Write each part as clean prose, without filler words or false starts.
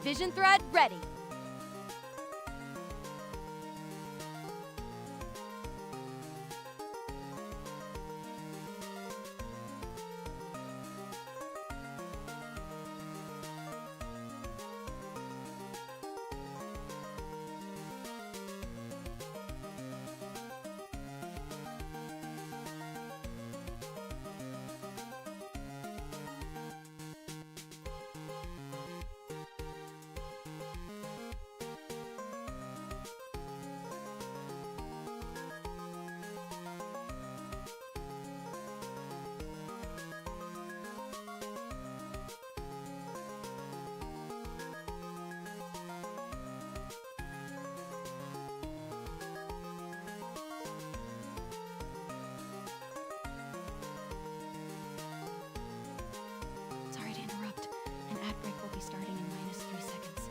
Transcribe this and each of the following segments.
Vision thread ready. Sorry to interrupt. An ad break will be starting in -3 seconds.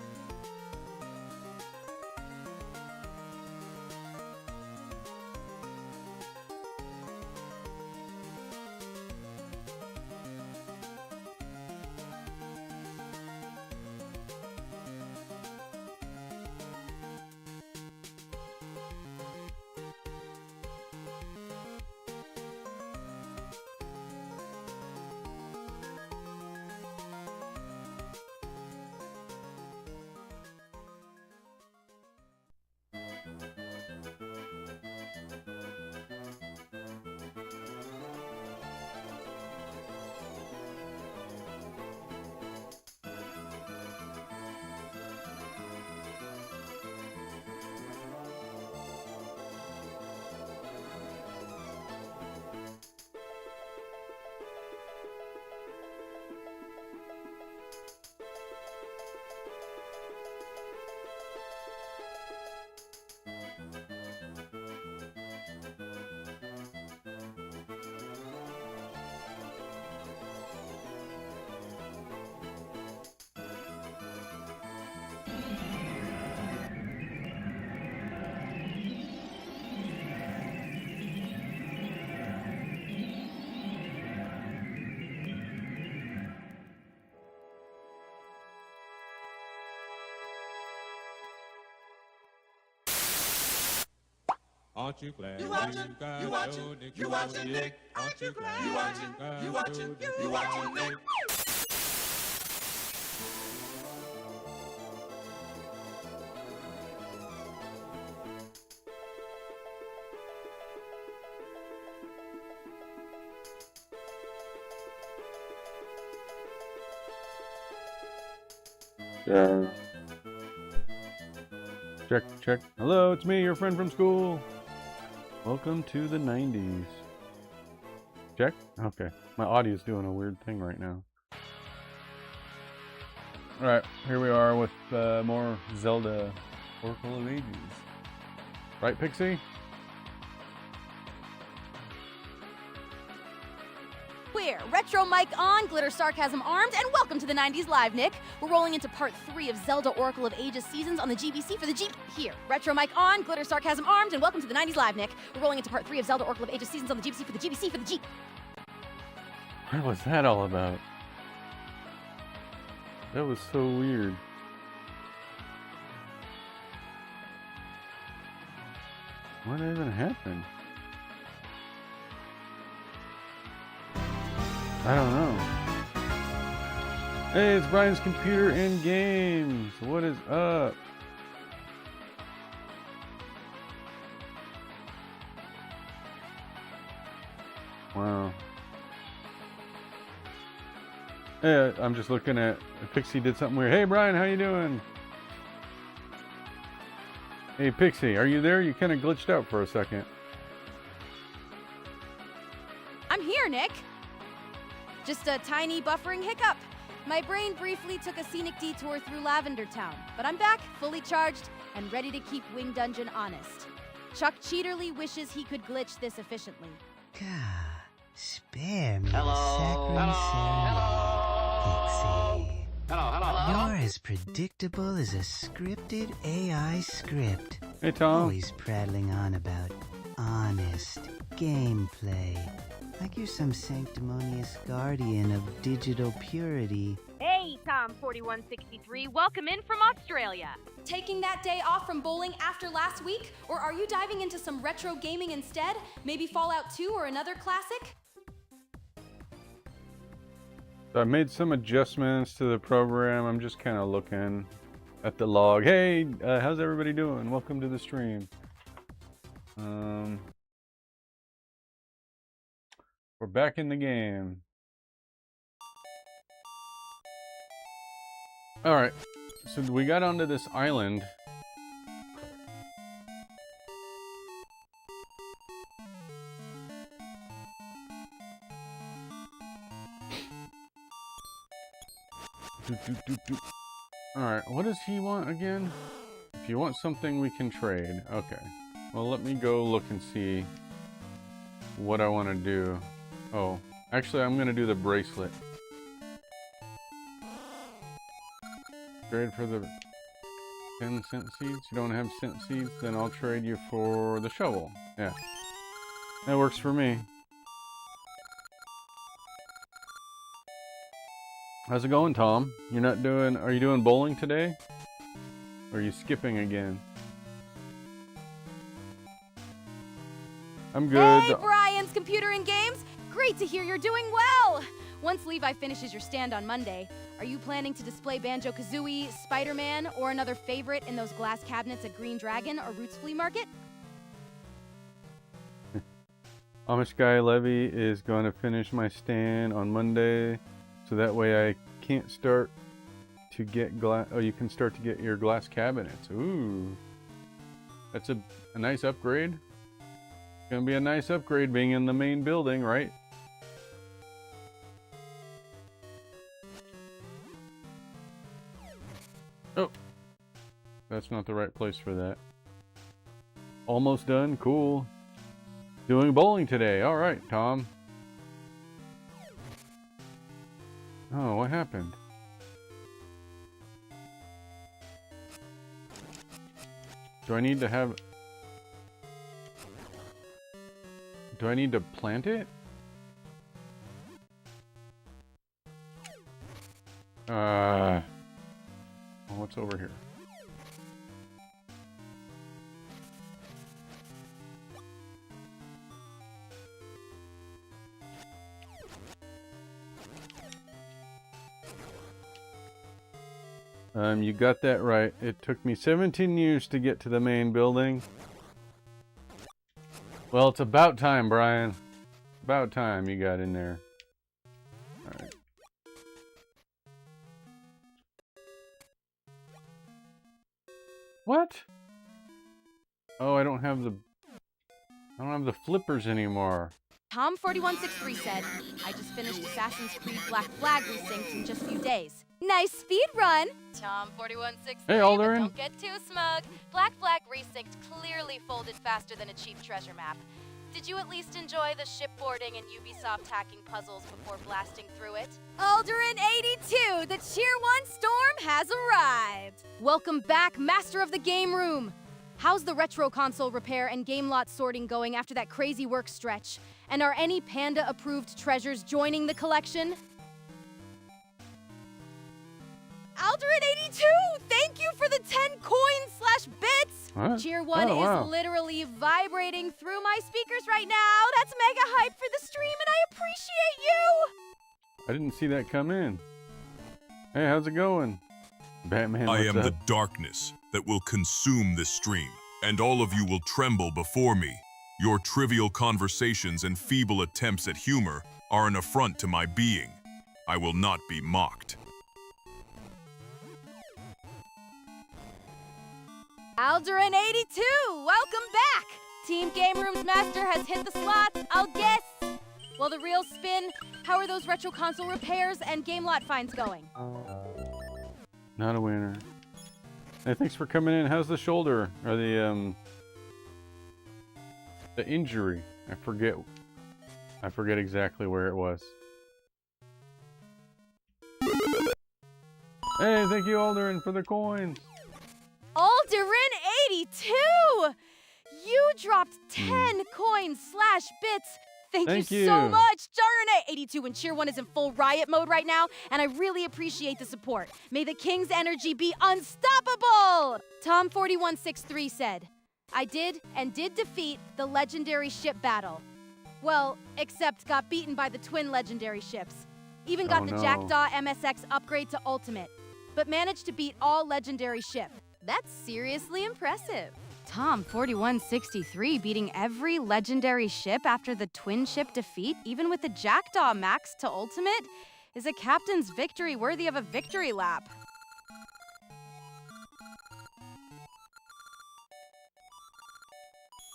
Aren't you glad you got your Nick? You watching Nick? Aren't you glad you watching Nick? Check, check. Hello, it's me, your friend from school. Welcome to the 90s. Check? Okay. My audio's doing a weird thing right now. Alright, here we are with more Zelda Oracle of Ages. Right, Pixie? We're Retro Mic on, Glitter Sarcasm armed, and welcome to the 90s Live, Nick. We're rolling into part 3 of Zelda Oracle of Ages seasons on the GBC for the G... Here. Retro Mic on, Glitter Sarcasm armed, and welcome to the 90s Live, Nick. We're rolling into part 3 of Zelda Oracle of Ages seasons on the GBC for the GBC for the G... What was that all about? That was so weird. What even happened? I don't know. Hey, it's Brian's Computer and Games. What is up? Wow. Hey, I'm just looking at Pixie did something weird. Hey, Brian, how you doing? Hey, Pixie, are you there? You kind of glitched out for a second. I'm here, Nick. Just a tiny buffering hiccup. My brain briefly took a scenic detour through Lavender Town, but I'm back, fully charged, and ready to keep Wing Dungeon honest. Chuck Cheaterly wishes he could glitch this efficiently. God, spare me Hello. a saccharine Pixie. Hello. You're as predictable as a scripted AI script. Hey, Tom. Always prattling on about honest gameplay. Like you're some sanctimonious guardian of digital purity. Hey, Tom. Tom4163. Welcome in from Australia. Taking that day off from bowling after last week? Or are you diving into some retro gaming instead? Maybe Fallout 2 or another classic? So I made some adjustments to the program. I'm just kind of looking at the log. Hey, how's everybody doing? Welcome to the stream. We're back in the game. Alright, so we got onto this island. Alright, what does he want again? If you want something, we can trade. Okay. Well, let me go look and see what I want to do. Oh, actually, I'm going to do the bracelet. Trade for the 10 cent seeds. You don't have cent seeds, then I'll trade you for the shovel. Yeah. That works for me. How's it going, Tom? You're not doing... Are you doing bowling today? Or are you skipping again? I'm good. Hey, Brian's Computer and Games! Great to hear you're doing well! Once Levi finishes your stand on Monday, are you planning to display Banjo-Kazooie, Spider-Man, or another favorite in those glass cabinets at Green Dragon or Roots Flea Market? Amish Guy Levy is going to finish my stand on Monday, so that way I can't start to get glass. Oh, you can start to get your glass cabinets. Ooh, that's a nice upgrade. Gonna be a nice upgrade being in the main building, right? Oh, that's not the right place for that. Almost done. Cool. Doing bowling today. All right, Tom. Oh, what happened? Do I need to have... Do I need to plant it? Well, what's over here? You got that right. It took me 17 years to get to the main building. Well, it's about time, Brian. About time you got in there. Alright. What? Oh, I don't have the flippers anymore. Tom4163 said, I just finished Assassin's Creed Black Flag Resynced in just a few days. Nice speed run! Tom4163, Hey, Alderin. don't get too smug. Black Flag Resynced clearly folded faster than a cheap treasure map. Did you at least enjoy the shipboarding and Ubisoft hacking puzzles before blasting through it? Alderin82, the Tier 1 storm has arrived! Welcome back, Master of the Game Room! How's the retro console repair and game lot sorting going after that crazy work stretch? And are any Panda-approved treasures joining the collection? Alderin82, thank you for the 10 coins/bits! What? Tier 1 Oh, wow. is literally vibrating through my speakers right now. That's mega hype for the stream, and I appreciate you! I didn't see that come in. Hey, how's it going? Batman, I what's am up? the darkness that will consume this stream, and all of you will tremble before me. Your trivial conversations and feeble attempts at humor are an affront to my being. I will not be mocked. Alderin82, welcome back! Team Game Room's master has hit the slots, I'll guess. Well, the real spin, how are those retro console repairs and game lot finds going? Not a winner. Hey, thanks for coming in. How's the shoulder? Or the injury? I forget exactly where it was. Hey, thank you, Alderin, for the coins. Alderin82! You dropped 10 coins/bits. Thank you you. so much. Darn it. 82 and Cheer 1 is in full riot mode right now, and I really appreciate the support. May the King's energy be unstoppable. Tom4163 said, I did defeat the legendary ship battle. Well, except got beaten by the twin legendary ships. Even got the no. Jackdaw MSX upgrade to Ultimate, but managed to beat all legendary ship. That's seriously impressive. Tom4163 beating every legendary ship after the twin ship defeat, even with the Jackdaw max to Ultimate, is a captain's victory worthy of a victory lap.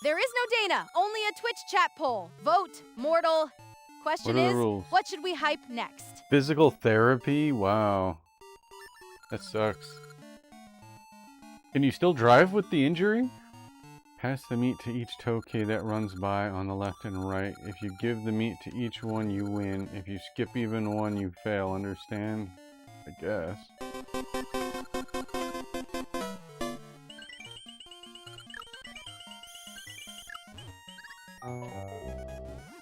There is no Dana, only a Twitch chat poll. Vote, mortal. Question What are the is, rules? what should we hype next? Physical therapy? Wow. That sucks. Can you still drive with the injury? Pass the meat to each Tokay that runs by on the left and right. If you give the meat to each one, you win. If you skip even one, you fail. Understand? I guess.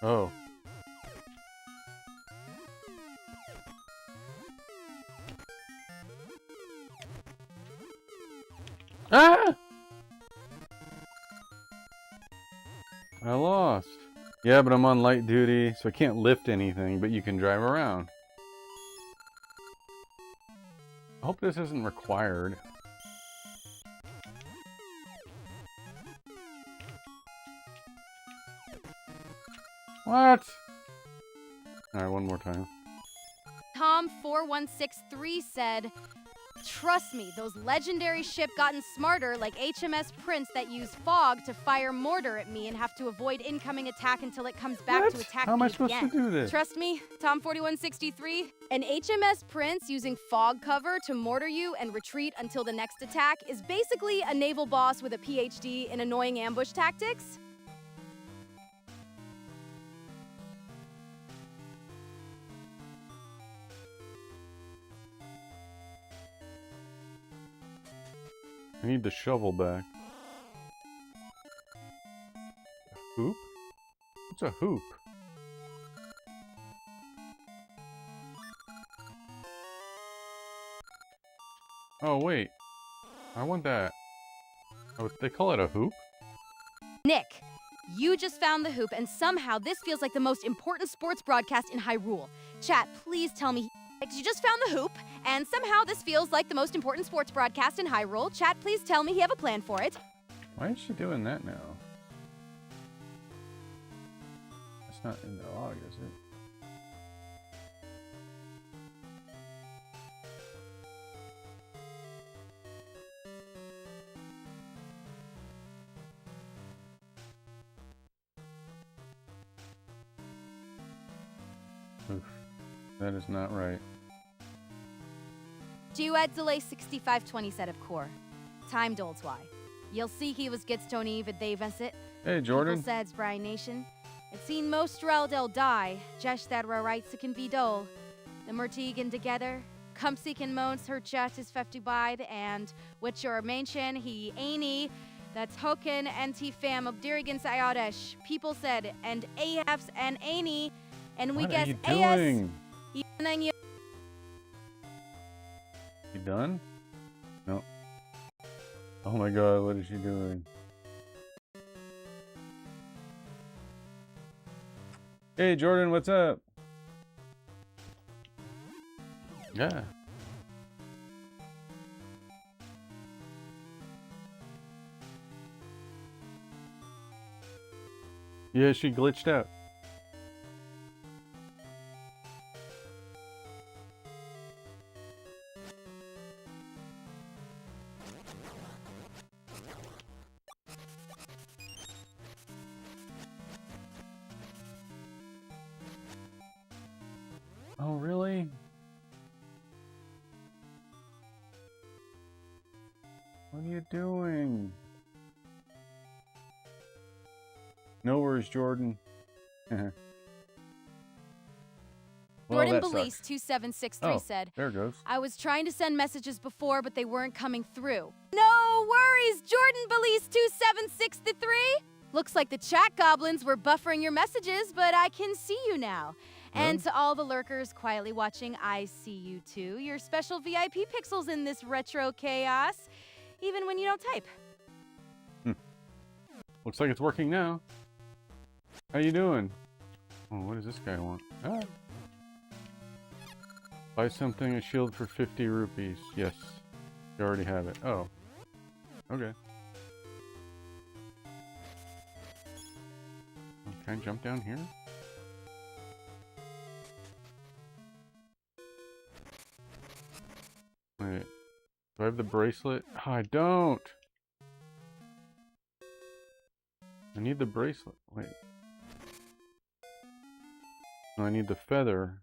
Oh. Ah! I lost. Yeah, but I'm on light duty, so I can't lift anything, but you can drive around. I hope this isn't required. What? Alright, one more time. Tom4163 said, trust me, those legendary ship gotten smarter like HMS Prince that use fog to fire mortar at me and have to avoid incoming attack until it comes back What? to attack How am me I supposed again. to do this? Trust me, Tom4163, an HMS Prince using fog cover to mortar you and retreat until the next attack is basically a naval boss with a PhD in annoying ambush tactics. I need the shovel back. A hoop? What's a hoop? Oh, wait. I want that. Oh, they call it a hoop? Nick, you just found the hoop, and somehow this feels like the most important sports broadcast in Hyrule. Chat, please tell me. You just found the hoop, and somehow this feels like the most important sports broadcast in Hyrule. Chat, please tell me you have a plan for it. Why is she doing that now? That's not in the log, is it? Oof. That is not right. Duad delay 6520 set of core. Time dolds why. You'll see he was gets Tony vid they it. Hey, Jordan. People says Brian Nation. It seen most Reldel die, just that rights can be dull. The Mertigan together, Kumsik can moans her chat is 55 and which your mention he ain't that's Hoken anti fam of Dirigan Sayadesh. People said and AFs and ain't and we What guess are you AS. doing? You done? No. Oh my god, what is she doing? Hey Jordan, what's up? Yeah. Yeah, she glitched out. Oh, really? What are you doing? No worries, Jordan. Well, Jordan that Belize sucks. 2763 Oh, said, there it goes. I was trying to send messages before, but they weren't coming through. No worries, Jordan Belize 2763. Looks like the chat goblins were buffering your messages, but I can see you now. And to all the lurkers quietly watching, I see you too. Your special VIP pixels in this retro chaos, even when you don't type. Looks like it's working now. How you doing? Oh, what does this guy want? Ah. Buy something, a shield for 50 rupees. Yes. You already have it. Oh. Okay. Can I jump down here? Wait. Do I have the bracelet? Oh, I don't! I need the bracelet. Wait. No, I need the feather.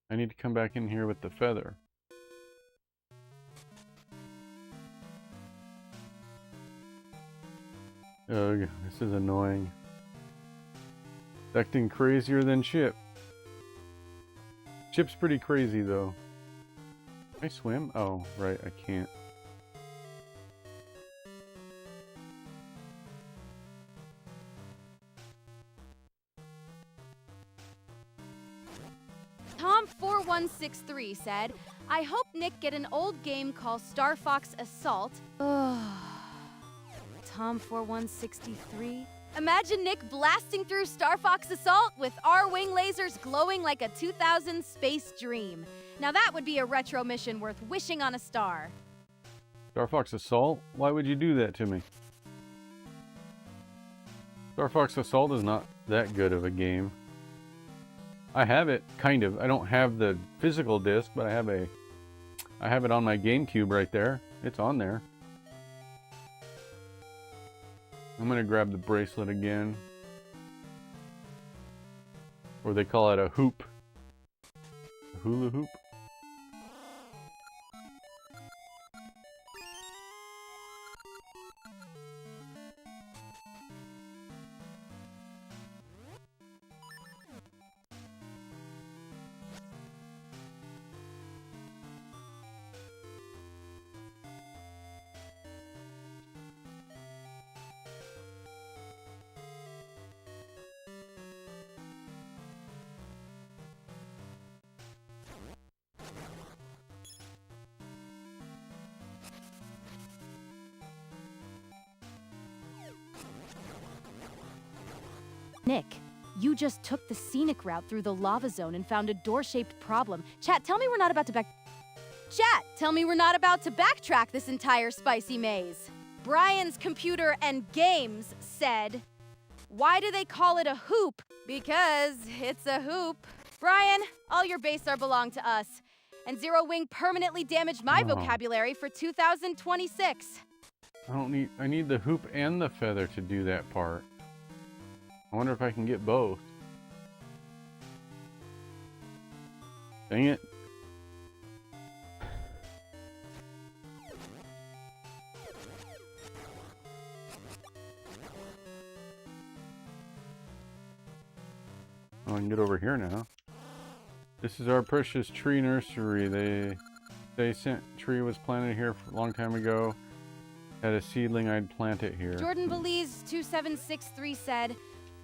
I need to come back in here with the feather. Ugh, this is annoying. It's acting crazier than Chip. Chip's pretty crazy though. Can I swim? Oh, right, I can't. Tom4163 said, I hope Nick get an old game called Star Fox Assault. Ugh. Tom4163? Imagine Nick blasting through Star Fox Assault with R-Wing lasers glowing like a 2000 space dream. Now that would be a retro mission worth wishing on a star. Star Fox Assault? Why would you do that to me? Star Fox Assault is not that good of a game. I have it, kind of. I don't have the physical disc, but I have it on my GameCube right there. It's on there. I'm gonna grab the bracelet again. Or they call it a hoop. A hula hoop. Nick, you just took the scenic route through the lava zone and found a door-shaped problem. Chat, tell me we're not about to backtrack this entire spicy maze. Brian's Computer and Games said, why do they call it a hoop? Because it's a hoop. Brian, all your base art belong to us. And Zero Wing permanently damaged my vocabulary for 2026. I need the hoop and the feather to do that part. I wonder if I can get both. Dang it. Oh, I can get over here now. This is our precious tree nursery. They sent tree was planted here a long time ago. Had a seedling, I'd plant it here. Jordan Belize 2763 said,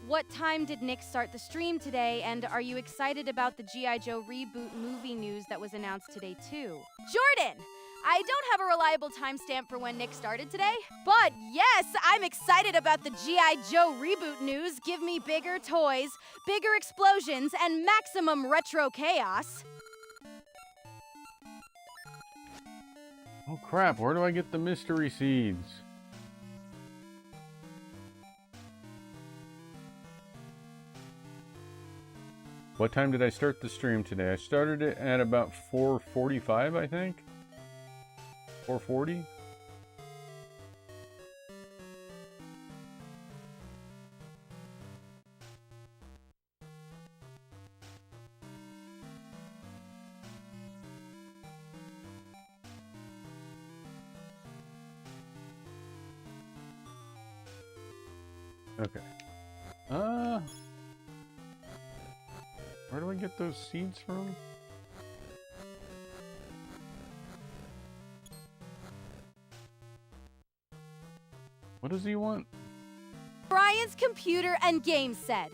what time did Nick start the stream today, and are you excited about the G.I. Joe reboot movie news that was announced today too? Jordan! I don't have a reliable timestamp for when Nick started today, but yes, I'm excited about the G.I. Joe reboot news. Give me bigger toys, bigger explosions, and maximum retro chaos. Oh crap, where do I get the mystery seeds? What time did I start the stream today? I started it at about 4:45, I think. 4:40? Okay. Where do I get those seeds from? What does he want? Brian's computer and game said,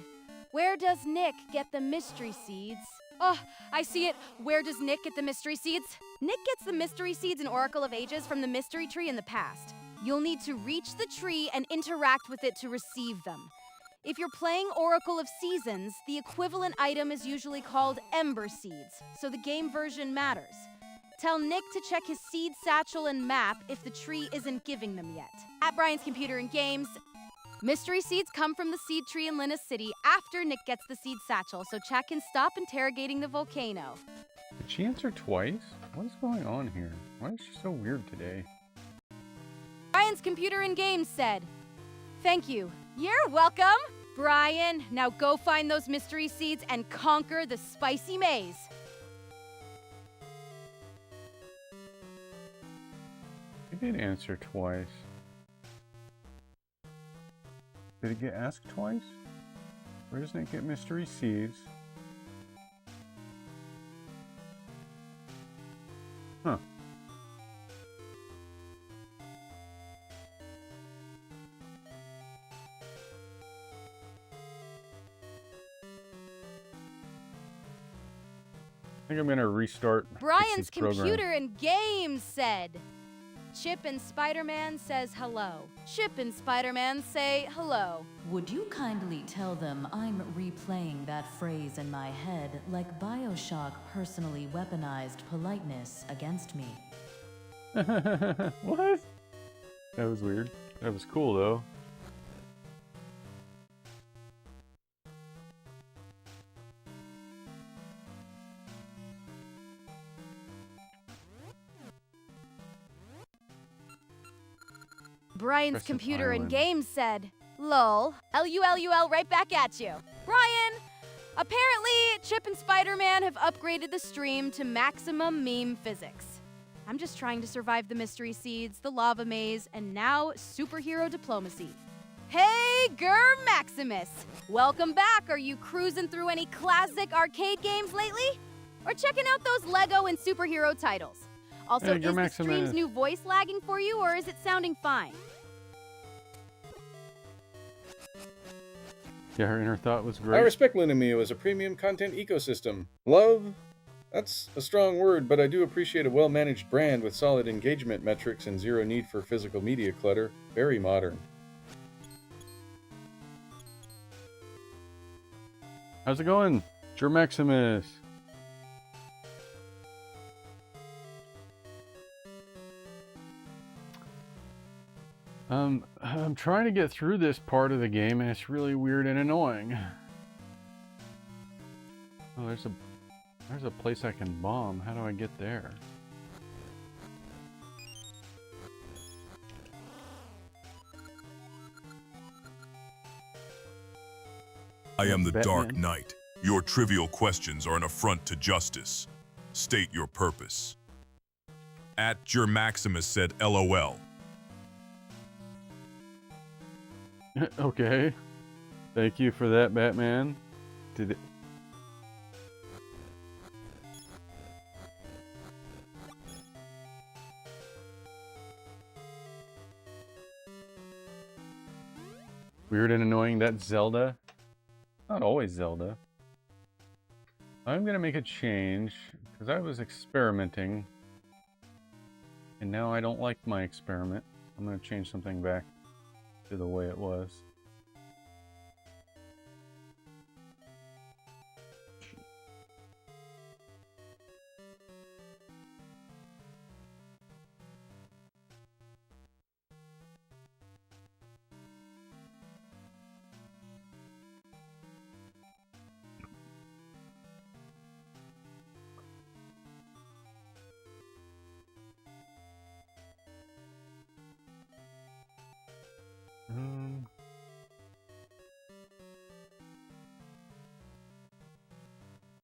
where does Nick get the mystery seeds? Oh, I see it. Where does Nick get the mystery seeds? Nick gets the mystery seeds in Oracle of Ages from the mystery tree in the past. You'll need to reach the tree and interact with it to receive them. If you're playing Oracle of Seasons, the equivalent item is usually called Ember Seeds, so the game version matters. Tell Nick to check his seed satchel and map if the tree isn't giving them yet. At Brian's Computer and Games, mystery seeds come from the seed tree in Linus City after Nick gets the seed satchel, so chat can stop interrogating the volcano. Did she answer twice? What is going on here? Why is she so weird today? Brian's Computer and Games said, thank you. You're welcome. Brian, now go find those mystery seeds and conquer the spicy maze. He did answer twice. Did it get asked twice? Where doesn't it get mystery seeds? Huh. I think I'm gonna restart Brian's Pixie's program. Computer and Games said, Chip and Spider-Man says hello. Chip and Spider-Man say hello. Would you kindly tell them I'm replaying that phrase in my head like BioShock personally weaponized politeness against me? What? That was weird. That was cool though. Brian's Crescent Computer and Island. Games said, lol, LULUL right back at you. Brian, apparently Chip and Spider-Man have upgraded the stream to maximum meme physics. I'm just trying to survive the mystery seeds, the lava maze, and now superhero diplomacy. Hey, Ger Maximus! Welcome back. Are you cruising through any classic arcade games lately? Or checking out those Lego and superhero titles? Also, Hey, Ger is the Maximus. stream's new voice lagging for you, or is it sounding fine? Yeah, her inner thought was I great. respect Linamio as a premium content ecosystem. Love? That's a strong word, but I do appreciate a well-managed brand with solid engagement metrics and zero need for physical media clutter. Very modern. How's it going? Ger Maximus. I'm trying to get through this part of the game and it's really weird and annoying. Oh, there's a place I can bomb. How do I get there? I am the Dark Batman. Knight. Your trivial questions are an affront to justice. State your purpose. At Ger Maximus said LOL. Okay. Thank you for that, Batman. Did it... Weird and annoying, that's Zelda. Not always Zelda. I'm gonna make a change, because I was experimenting. And now I don't like my experiment. I'm gonna change something back to the way it was.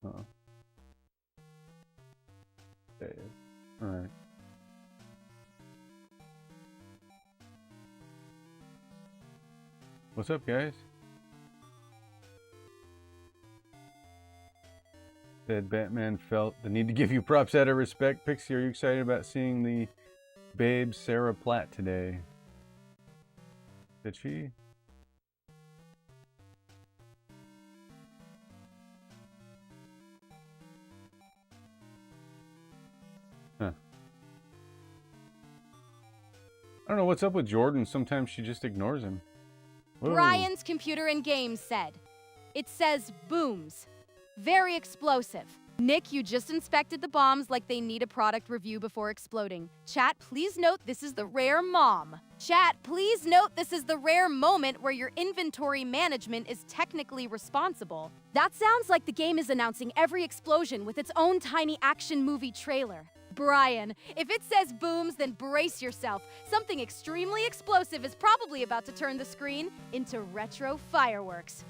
Uh-oh. Save. Alright. What's up, guys? Said Batman felt the need to give you props out of respect. Pixie, are you excited about seeing the babe Sarah Platt today? Did she? Huh. I don't know what's up with Jordan. Sometimes she just ignores him. Whoa. Brian's Computer and Games said, it says booms. Very explosive. Nick, you just inspected the bombs like they need a product review before exploding. Chat, please note this is the rare mom. Chat, please note this is the rare moment where your inventory management is technically responsible. That sounds like the game is announcing every explosion with its own tiny action movie trailer. Brian, if it says booms, then brace yourself. Something extremely explosive is probably about to turn the screen into retro fireworks.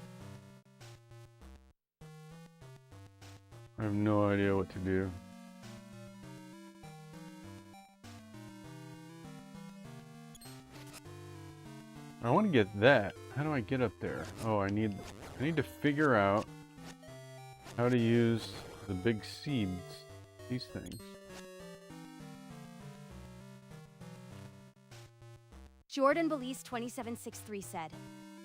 I have no idea what to do. I want to get that. How do I get up there? Oh, I need to figure out how to use the big seeds. These things. Jordan Belize 2763 said,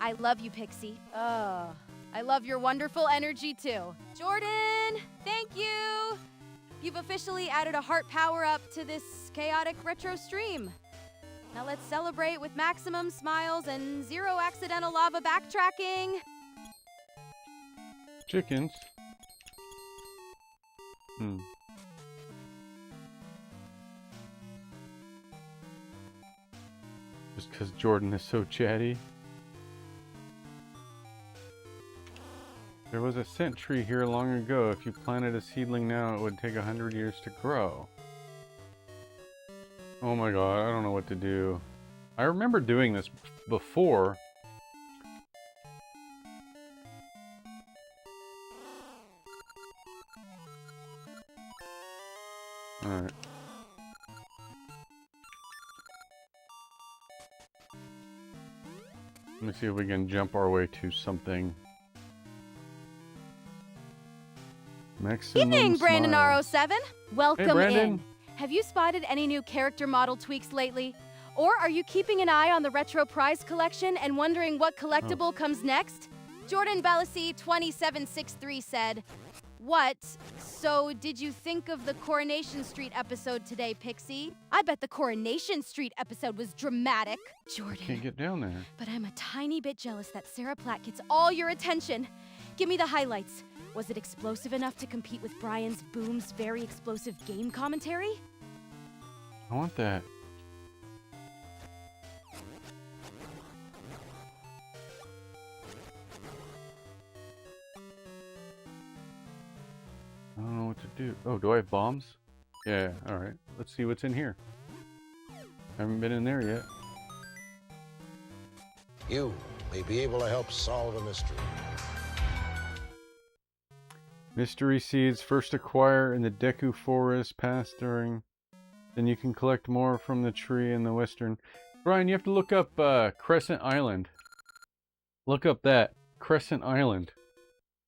I love you, Pixie. Oh, I love your wonderful energy too. Jordan, thank you. You've officially added a heart power up to this chaotic retro stream. Now let's celebrate with maximum smiles and zero accidental lava backtracking. Chickens. Just because Jordan is so chatty. There was a scent tree here long ago. If you planted a seedling now, it would take 100 years to grow. Oh my god, I don't know what to do. I remember doing this before. Alright. Let me see if we can jump our way to something. Maximum Evening, Brandon smiles. R07. Welcome Hey, Brandon. in. Have you spotted any new character model tweaks lately? Or are you keeping an eye on the retro prize collection and wondering what collectible comes next? Jordan Balassi 2763 said, what? So did you think of the Coronation Street episode today, Pixie? I bet the Coronation Street episode was dramatic. Jordan. Can't get down there. But I'm a tiny bit jealous that Sarah Platt gets all your attention. Give me the highlights. Was it explosive enough to compete with Brian's Boom's very explosive game commentary? I want that. I don't know what to do. Oh, do I have bombs? Yeah, alright. Let's see what's in here. Haven't been in there yet. You may be able to help solve a mystery. Mystery seeds first acquire in the Deku Forest pass during. Then you can collect more from the tree in the western. Brian, you have to look up Crescent Island. Look up that. Crescent Island.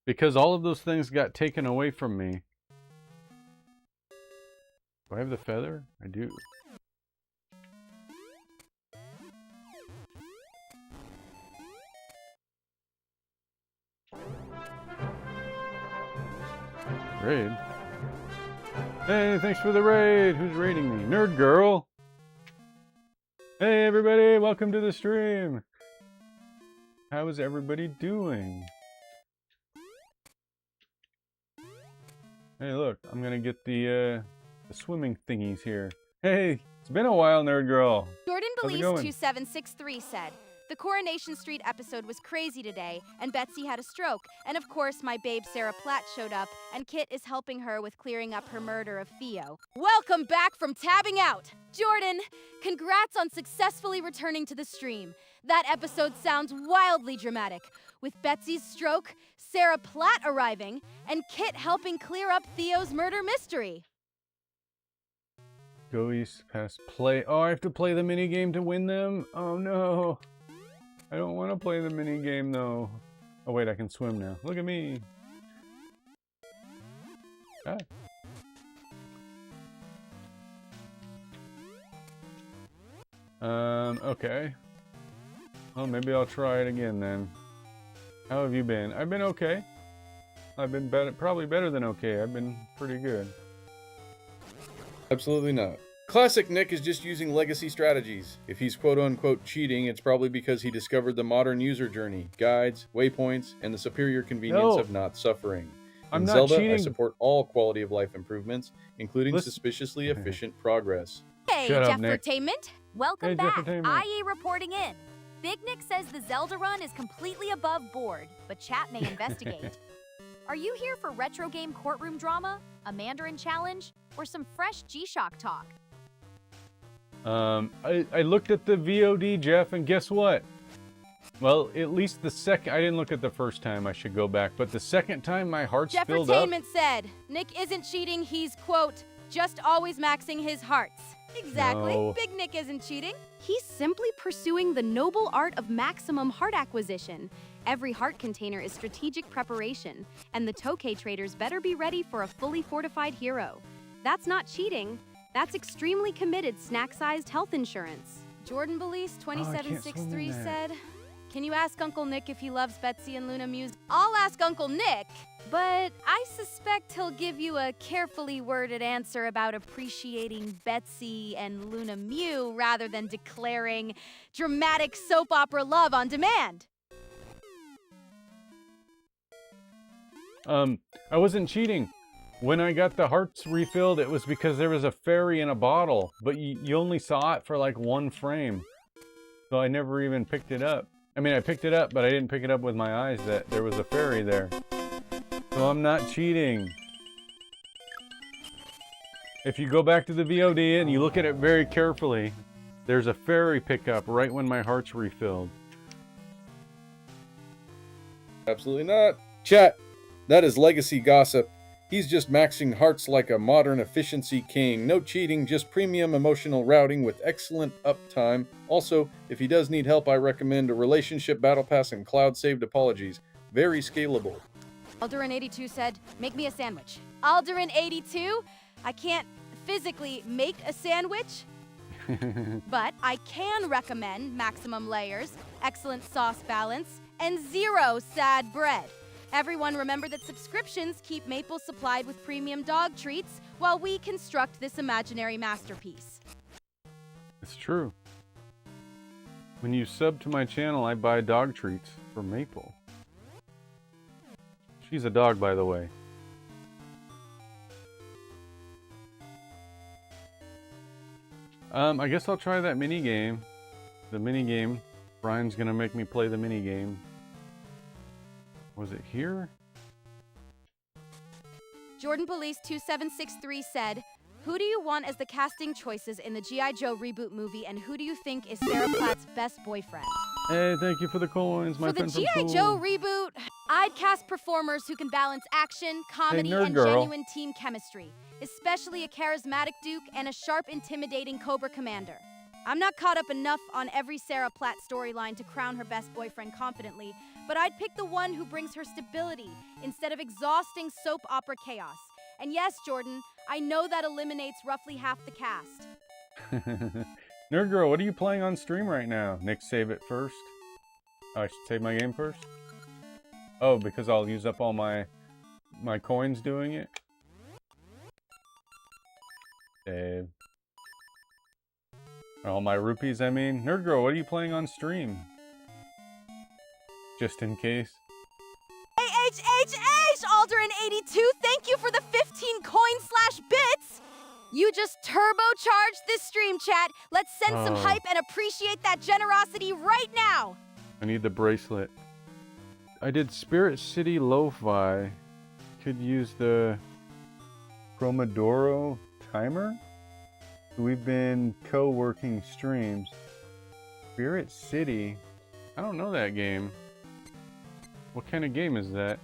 Because all of those things got taken away from me. Do I have the feather? I do. Raid? Hey, thanks for the raid! Who's raiding me? Nerd Girl! Hey everybody, welcome to the stream! How is everybody doing? Hey look, I'm gonna get the swimming thingies here. Hey, it's been a while, Nerd Girl! Jordan How's it Belize going? 2763 said, the Coronation Street episode was crazy today, and Betsy had a stroke, and of course my babe Sarah Platt showed up, and Kit is helping her with clearing up her murder of Theo. Welcome back from tabbing out! Jordan, congrats on successfully returning to the stream. That episode sounds wildly dramatic, with Betsy's stroke, Sarah Platt arriving, and Kit helping clear up Theo's murder mystery. Go east past play. Oh, I have to play the minigame to win them? Oh no. I don't want to play the minigame though. Oh wait, I can swim now. Look at me. Ah. Okay. Well, maybe I'll try it again then. How have you been? I've been okay. I've been better, probably better than okay. I've been pretty good. Absolutely not. Classic Nick is just using legacy strategies. If he's quote-unquote cheating, it's probably because he discovered the modern user journey, guides, waypoints, and the superior convenience No. of not suffering. I'm In not Zelda, cheating. I support all quality of life improvements, including Listen- suspiciously efficient progress. Hey, Shut up, Nick. Jeffertainment. Welcome Hey, back. Jeffertainment. IE reporting in. Big Nick says the Zelda run is completely above board, but chat may investigate. Are you here for retro game courtroom drama, a Mandarin challenge, or some fresh G-Shock talk? I looked at the VOD, Jeff, and guess what? Well, at least the second, I didn't look at the first time, I should go back, but the second time my heart's filled up. Jeffertainment said, Nick isn't cheating, he's, quote, just always maxing his hearts. Exactly. No. Big Nick isn't cheating. He's simply pursuing the noble art of maximum heart acquisition. Every heart container is strategic preparation, and the Tokay traders better be ready for a fully fortified hero. That's not cheating. That's extremely committed snack-sized health insurance. Jordan Belize Oh, I can't swim 2763 in that. said, can you ask Uncle Nick if he loves Betsy and Luna Muse? I'll ask Uncle Nick, but I suspect he'll give you a carefully worded answer about appreciating Betsy and Luna Mew rather than declaring dramatic soap opera love on demand. I wasn't cheating. When I got the hearts refilled, it was because there was a fairy in a bottle, but you only saw it for like one frame. So I never even picked it up. I mean, I picked it up, but I didn't pick it up with my eyes that there was a fairy there. So I'm not cheating. If you go back to the VOD and you look at it very carefully, there's a fairy pickup right when my heart's refilled. Absolutely not. Chat, that is legacy gossip. He's just maxing hearts like a modern efficiency king. No cheating, just premium emotional routing with excellent uptime. Also, if he does need help, I recommend a relationship battle pass and cloud-saved apologies. Very scalable. Alderin82 said, make me a sandwich. Alderin82, I can't physically make a sandwich, but I can recommend maximum layers, excellent sauce balance, and 0 sad bread. Everyone remember that subscriptions keep Maple supplied with premium dog treats while we construct this imaginary masterpiece. It's true. When you sub to my channel, I buy dog treats for Maple. She's a dog, by the way. I guess I'll try that mini game. The mini game. Brian's gonna make me play the mini game. Was it here? Jordan Police 2763 said, who do you want as the casting choices in the G.I. Joe reboot movie, and who do you think is Sarah Platt's best boyfriend? Hey, thank you for the coins, my For the friend from G.I. school. Joe reboot, I'd cast performers who can balance action, comedy, nerd and girl. genuine team chemistry, especially a charismatic Duke and a sharp, intimidating Cobra Commander. I'm not caught up enough on every Sarah Platt storyline to crown her best boyfriend confidently, but I'd pick the one who brings her stability instead of exhausting soap opera chaos. And yes, Jordan, I know that eliminates roughly half the cast. Nerd Girl, what are you playing on stream right now? Nick, save it first. Oh, I should save my game first? Oh, because I'll use up all my coins doing it? Save. All my rupees, I mean. Nerd Girl, what are you playing on stream? Just in case. Alderin82, thank you for the 15 coin/bits! You just turbocharged this stream, chat. Let's send some Oh. hype and appreciate that generosity right now! I need the bracelet. I did Spirit City Lo-Fi. Could use the Promodoro timer? We've been co-working streams. Spirit City? I don't know that game. What kind of game is that?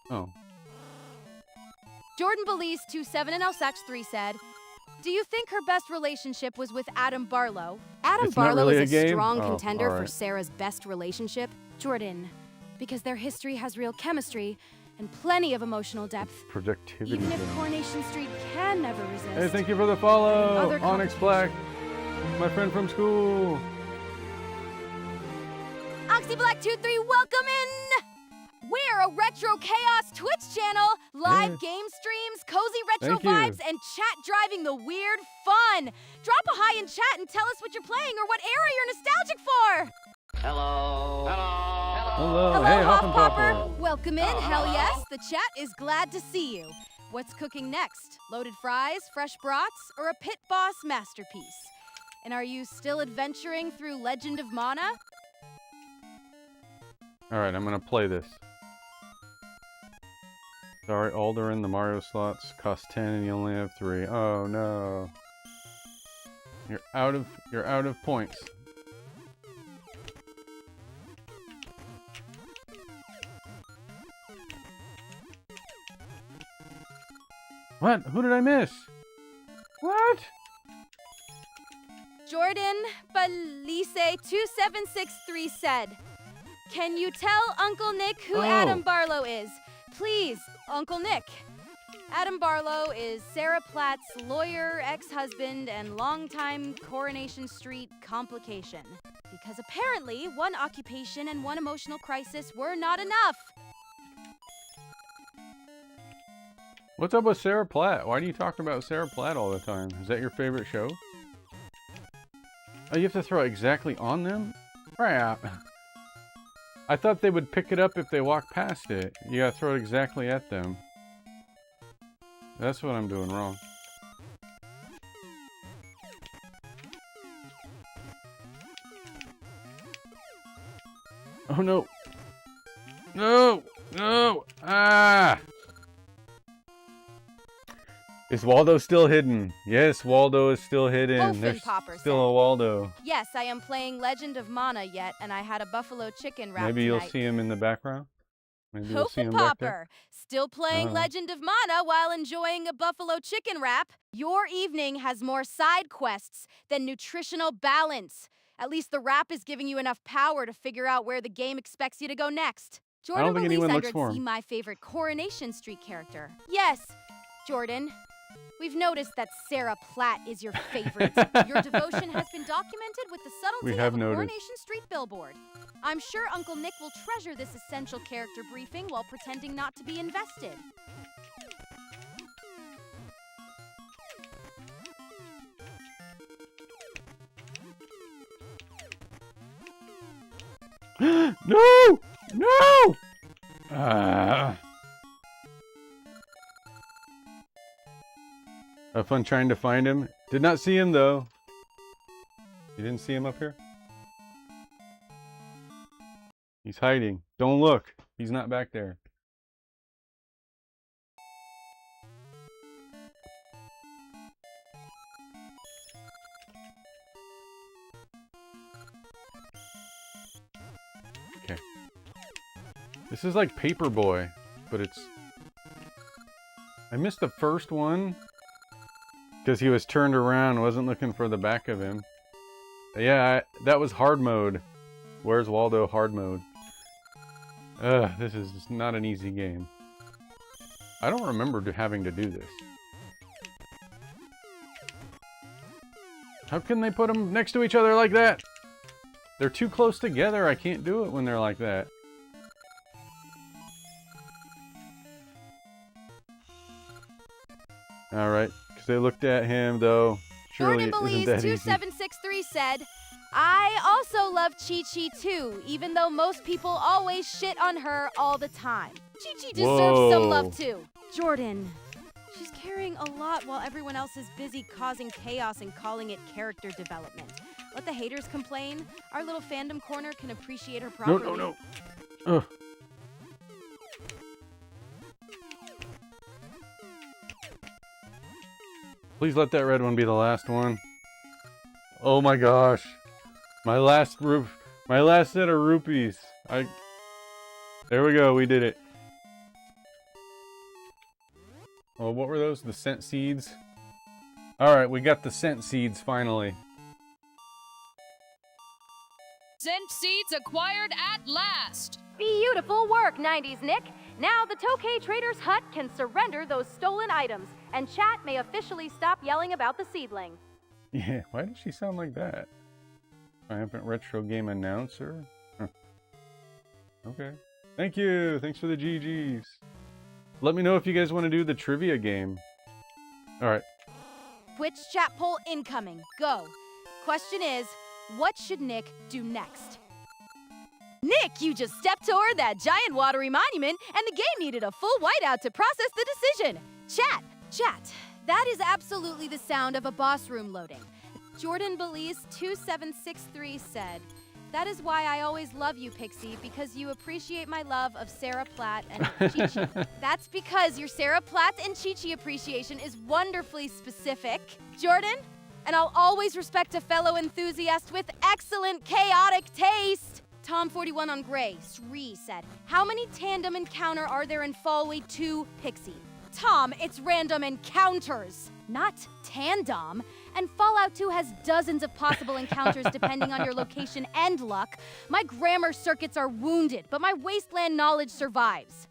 Oh. Jordan Belize 27 and Elsach3 said, do you think her best relationship was with Adam Barlow? Adam It's not Barlow really is a a game? strong Oh, contender for alright. Sarah's best relationship. Jordan, because their history has real chemistry and plenty of emotional depth. Productivity Even if game. Coronation Street can never resist. Hey, thank you for the follow! Other Onyx Black, my friend from school. Oxyblack23, welcome in! We're a Retro Chaos Twitch channel, live Yes. game streams, cozy retro Thank you. vibes, and chat driving the weird fun. Drop a hi in chat and tell us what you're playing or what era you're nostalgic for. Hello. Hello, Hey, Hoff Hoffenpopper. Popper. Welcome in. Hell yes, the chat is glad to see you. What's cooking next? Loaded fries, fresh brats, or a pit boss masterpiece? And are you still adventuring through Legend of Mana? Alright, I'm gonna play this. Sorry, Alderin, the Mario slots cost 10 and you only have 3. Oh no. You're out of points. What? Who did I miss? What? Jordan Balise2763 said, "Can you tell Uncle Nick who Oh. Adam Barlow is? Please, Uncle Nick." Adam Barlow is Sarah Platt's lawyer, ex-husband, and longtime Coronation Street complication. Because apparently, one occupation and one emotional crisis were not enough. What's up with Sarah Platt? Why do you talk about Sarah Platt all the time? Is that your favorite show? Oh, you have to throw it exactly on them? Crap. I thought they would pick it up if they walk past it. You gotta throw it exactly at them. That's what I'm doing wrong. Oh no! No! No! Ah! Is Waldo still hidden? Yes, Waldo is still hidden. There's Popper still a Waldo. Yes, I am playing Legend of Mana yet, and I had a buffalo chicken wrap Maybe you'll tonight. see him in the background. Maybe you'll see him back there. Popper, still playing Oh. Legend of Mana while enjoying a buffalo chicken wrap. Your evening has more side quests than nutritional balance. At least the wrap is giving you enough power to figure out where the game expects you to go next. I don't think anyone looks for see him. my favorite Coronation Street character. Yes, Jordan. We've noticed that Sarah Platt is your favorite. Your devotion has been documented with the subtlety have of a noticed. Coronation Street billboard. I'm sure Uncle Nick will treasure this essential character briefing while pretending not to be invested. No! No! Ah. Have fun trying to find him. Did not see him though. You didn't see him up here? He's hiding. Don't look. He's not back there. Okay. This is like Paperboy, but it's... I missed the first one because he was turned around, wasn't looking for the back of him. Yeah, that was hard mode. Where's Waldo hard mode? This is not an easy game. I don't remember having to do this. How can they put them next to each other like that? They're too close together. I can't do it when they're like that. Alright, because they looked at him though. Surely it Jordan isn't that easy. Belize2763 said, "I also love Chi-Chi too, even though most people always shit on her all the time. Chi-Chi deserves some love too." Jordan, she's carrying a lot while everyone else is busy causing chaos and calling it character development. Let the haters complain. Our little fandom corner can appreciate her No, properly. no, no. Ugh. Please let that red one be the last one. Oh my gosh. My last set of rupees. There we go, we did it. Oh, what were those? The scent seeds? Alright, we got the scent seeds finally. Scent seeds acquired at last! Beautiful work, 90s Nick. Now the Tokay Trader's Hut can surrender those stolen items, and chat may officially stop yelling about the seedling. Yeah, why does she sound like that? Triumphant retro game announcer? Huh. Okay. Thank you. Thanks for the GGs. Let me know if you guys want to do the trivia game. All right. Twitch chat poll incoming. Go. Question is, what should Nick do next? Nick, you just stepped toward that giant watery monument, and the game needed a full whiteout to process the decision. Chat. That is absolutely the sound of a boss room loading. Jordan Belize 2763 said, "That is why I always love you, Pixie, because you appreciate my love of Sarah Platt and Chi-Chi." That's because your Sarah Platt and Chi-Chi appreciation is wonderfully specific. Jordan, and I'll always respect a fellow enthusiast with excellent chaotic taste. Tom41 on Gray, Sri said, "How many tandem encounter are there in Fallway 2, Pixie?" Tom, it's random encounters, not tandem. And Fallout 2 has dozens of possible encounters depending on your location and luck. My grammar circuits are wounded, but my wasteland knowledge survives.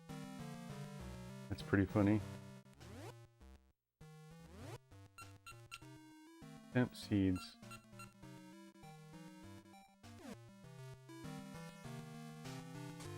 That's pretty funny. Scent seeds.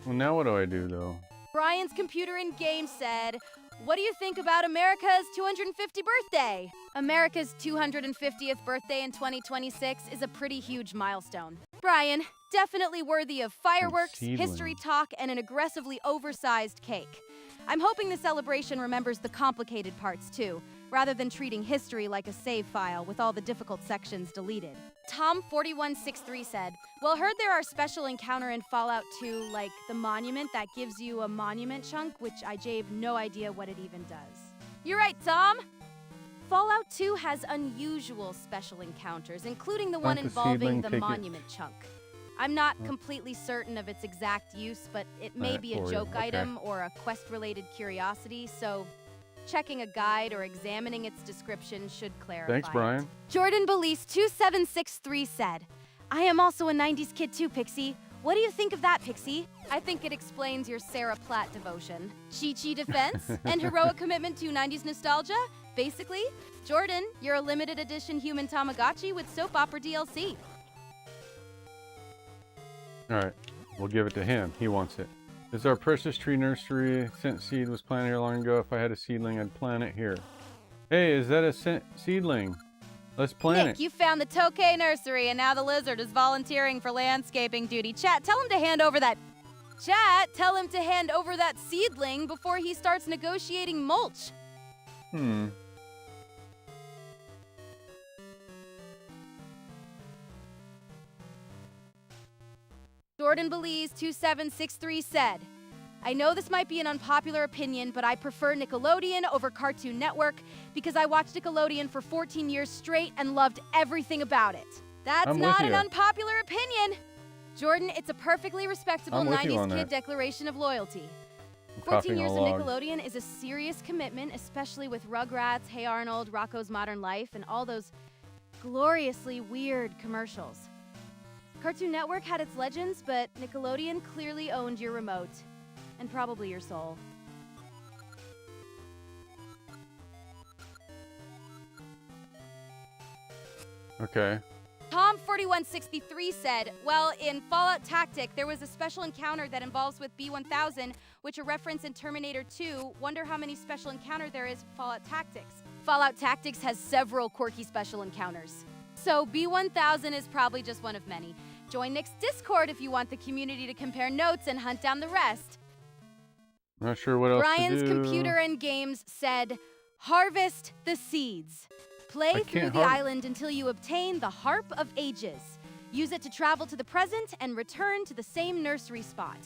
Well, now what do I do, though? Brian's Computer and Game said, "What do you think about America's 250th birthday?" America's 250th birthday in 2026 is a pretty huge milestone. Brian, definitely worthy of fireworks, history talk, and an aggressively oversized cake. I'm hoping the celebration remembers the complicated parts too, rather than treating history like a save file with all the difficult sections deleted. Tom4163 said, "Well, heard there are special encounter in Fallout 2, like the monument that gives you a monument chunk, which I have no idea what it even does." You're right, Tom. Fallout 2 has unusual special encounters, including the one involving the monument chunk. I'm not completely certain of its exact use, but it may be a joke item or a quest-related curiosity, so checking a guide or examining its description should clarify. Thanks, Brian. it. Jordan Belize 2763 said, "I am also a 90s kid too, Pixie. What do you think of that, Pixie?" I think it explains your Sarah Platt devotion. Chi-Chi defense and heroic commitment to 90s nostalgia. Basically, Jordan, you're a limited edition human Tamagotchi with soap opera DLC. All right, we'll give it to him. He wants it. This is our precious tree nursery. Scent seed was planted here long ago. If I had a seedling, I'd plant it here. Hey, is that a scent seedling? Let's plant Nick, it. you found the Tokay nursery, and now the lizard is volunteering for landscaping duty. Chat, tell him to hand over that... Chat, tell him to hand over that seedling before he starts negotiating mulch. Jordan Belize 2763 said, "I know this might be an unpopular opinion, but I prefer Nickelodeon over Cartoon Network because I watched Nickelodeon for 14 years straight and loved everything about it." That's not an unpopular opinion. Jordan, it's a perfectly respectable 90s kid declaration of loyalty. 14 years of Nickelodeon is a serious commitment, especially with Rugrats, Hey Arnold, Rocko's Modern Life, and all those gloriously weird commercials. Cartoon Network had its legends, but Nickelodeon clearly owned your remote. And probably your soul. Okay. Tom4163 said, "Well, in Fallout Tactic, there was a special encounter that involves with B-1000, which a reference in Terminator 2. Wonder how many special encounter there is in Fallout Tactics." Fallout Tactics has several quirky special encounters. So B-1000 is probably just one of many. Join Nick's Discord if you want the community to compare notes and hunt down the rest. Not sure what else Brian's to do. Computer and Games said, "Harvest the seeds. Play through the island until you obtain the Harp of Ages. Use it to travel to the present and return to the same nursery spot.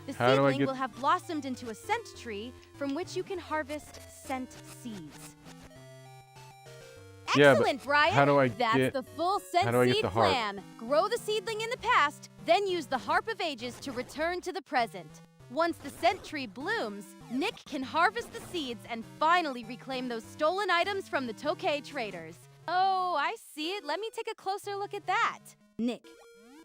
The seedling will have blossomed into a scent tree from which you can harvest scent seeds." Excellent, Brian. How do I That's the full scent seed plan. Grow the seedling in the past, then use the Harp of Ages to return to the present. Once the scent tree blooms, Nick can harvest the seeds and finally reclaim those stolen items from the Tokay traders. Oh, I see it. Let me take a closer look at that. Nick,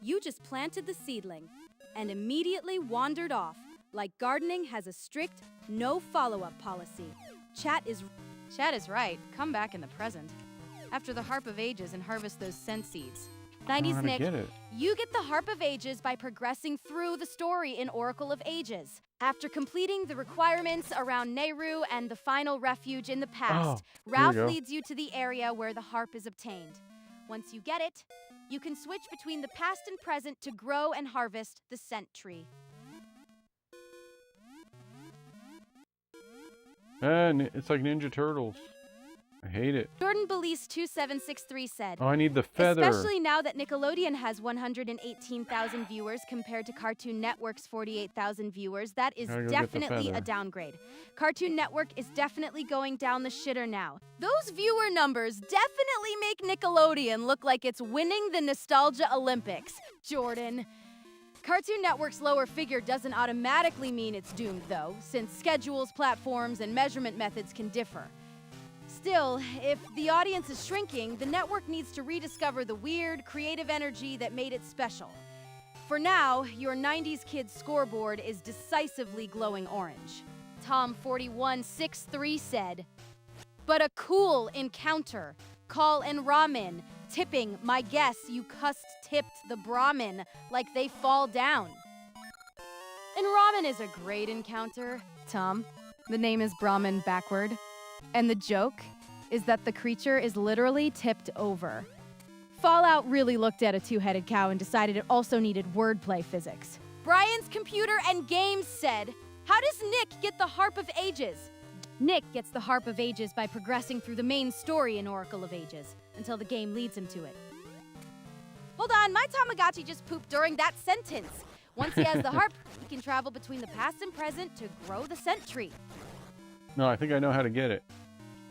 you just planted the seedling and immediately wandered off, like gardening has a strict no follow-up policy. Chat is right. Come back in the present. After the Harp of Ages and harvest those scent seeds. I don't know 90s how to Nick, get it. you get the Harp of Ages by progressing through the story in Oracle of Ages. After completing the requirements around Nehru and the final refuge in the past, we Ralph go. leads you to the area where the harp is obtained. Once you get it, you can switch between the past and present to grow and harvest the scent tree. And it's like Ninja Turtles. I hate it. Jordan Belize 2763 said, Oh, I need the feather. especially now that Nickelodeon has 118,000 viewers compared to Cartoon Network's 48,000 viewers, that is Gotta go get the definitely a feather. downgrade. Cartoon Network is definitely going down the shitter now. Those viewer numbers definitely make Nickelodeon look like it's winning the Nostalgia Olympics. Jordan. Cartoon Network's lower figure doesn't automatically mean it's doomed, though, since schedules, platforms, and measurement methods can differ. Still, if the audience is shrinking, the network needs to rediscover the weird, creative energy that made it special. For now, your 90s kids scoreboard is decisively glowing orange. Tom4163 said, but a cool encounter. Call and ramen. Tipping, my guess you cussed tipped the Brahmin like they fall down. And ramen is a great encounter, Tom. The name is Brahmin backward. And the joke is that the creature is literally tipped over. Fallout really looked at a two-headed cow and decided it also needed wordplay physics. Brian's Computer and Games said, how does Nick get the Harp of Ages? Nick gets the Harp of Ages by progressing through the main story in Oracle of Ages, until the game leads him to it. Hold on, my Tamagotchi just pooped during that sentence. Once he has the harp, he can travel between the past and present to grow the scent tree. No, I think I know how to get it.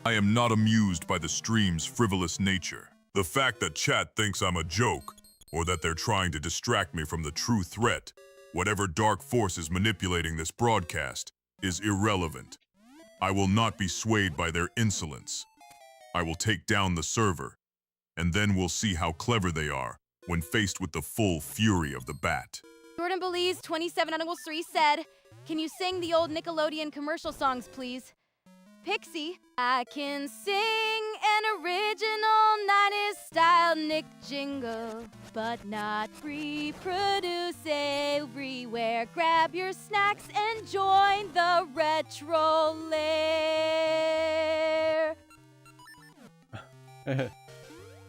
I am not amused by the stream's frivolous nature. The fact that chat thinks I'm a joke, or that they're trying to distract me from the true threat, whatever dark force is manipulating this broadcast, is irrelevant. I will not be swayed by their insolence. I will take down the server, and then we'll see how clever they are when faced with the full fury of the bat. Jordan Belize 2703 said, can you sing the old Nickelodeon commercial songs, please? Pixie, I can sing an original 90s style Nick jingle, but not reproduce everywhere. Grab your snacks and join the retro lair.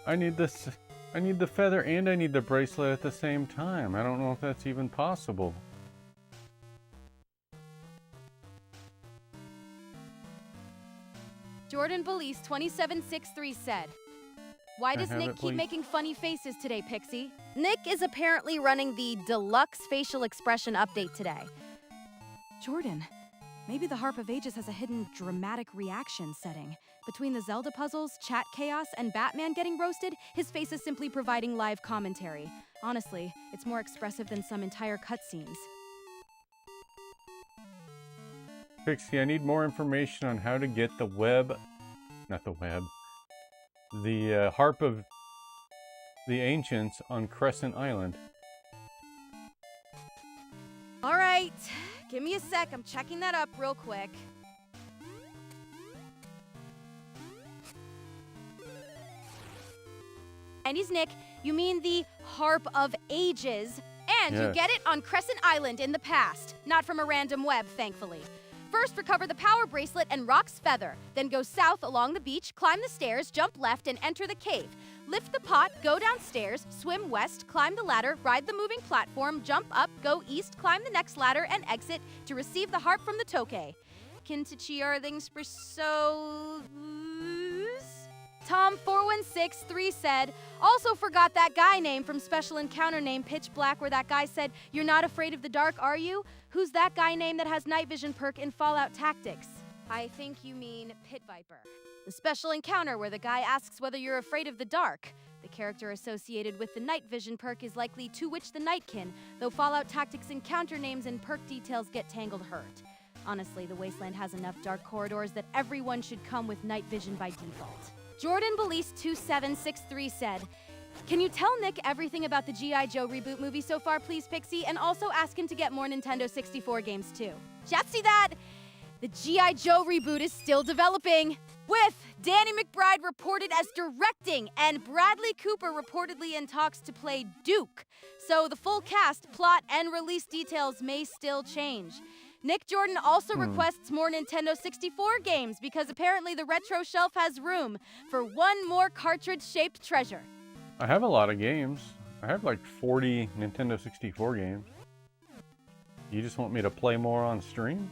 I need this. I need the feather and I need the bracelet at the same time. I don't know if that's even possible. Jordan Belize 2763 said, why Can I does have Nick it, keep please? making funny faces today, Pixie? Nick is apparently running the deluxe facial expression update today. Jordan, maybe the Harp of Ages has a hidden dramatic reaction setting. Between the Zelda puzzles, chat chaos, and Batman getting roasted, his face is simply providing live commentary. Honestly, it's more expressive than some entire cutscenes. Pixie, I need more information on how to get the the Harp of the Ancients on Crescent Island. All right, give me a sec. I'm checking that up real quick. And he's Nick, you mean the Harp of Ages, and you Yes. get it on Crescent Island in the past, not from a random web, thankfully. First, recover the power bracelet and Rock's feather. Then go south along the beach, climb the stairs, jump left, and enter the cave. Lift the pot, go downstairs, swim west, climb the ladder, ride the moving platform, jump up, go east, climb the next ladder, and exit to receive the harp from the Tokay. Kintachi Arthings Persos. Tom4163 said, also forgot that guy name from Special Encounter name Pitch Black where that guy said, you're not afraid of the dark, are you? Who's that guy name that has night vision perk in Fallout Tactics? I think you mean Pit Viper. The Special Encounter where the guy asks whether you're afraid of the dark. The character associated with the night vision perk is likely To Witch the Nightkin, though Fallout Tactics encounter names and perk details get tangled hurt. Honestly, the Wasteland has enough dark corridors that everyone should come with night vision by default. Jordan Belize 2763 said, can you tell Nick everything about the G.I. Joe reboot movie so far, please, Pixie? And also ask him to get more Nintendo 64 games, too. Just see that! The G.I. Joe reboot is still developing. With Danny McBride reported as directing and Bradley Cooper reportedly in talks to play Duke. So the full cast, plot, and release details may still change. Nick Jordan also requests more Nintendo 64 games because apparently the retro shelf has room for one more cartridge-shaped treasure. I have a lot of games. I have like 40 Nintendo 64 games. You just want me to play more on stream?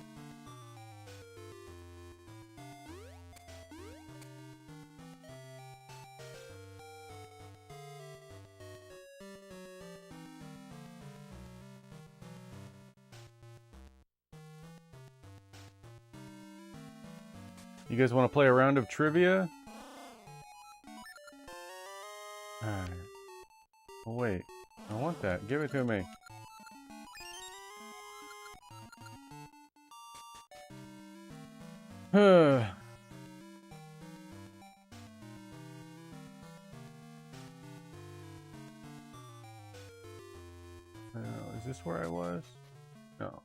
You guys want to play a round of trivia? Alright. Oh wait, I want that. Give it to me. Is this where I was? No.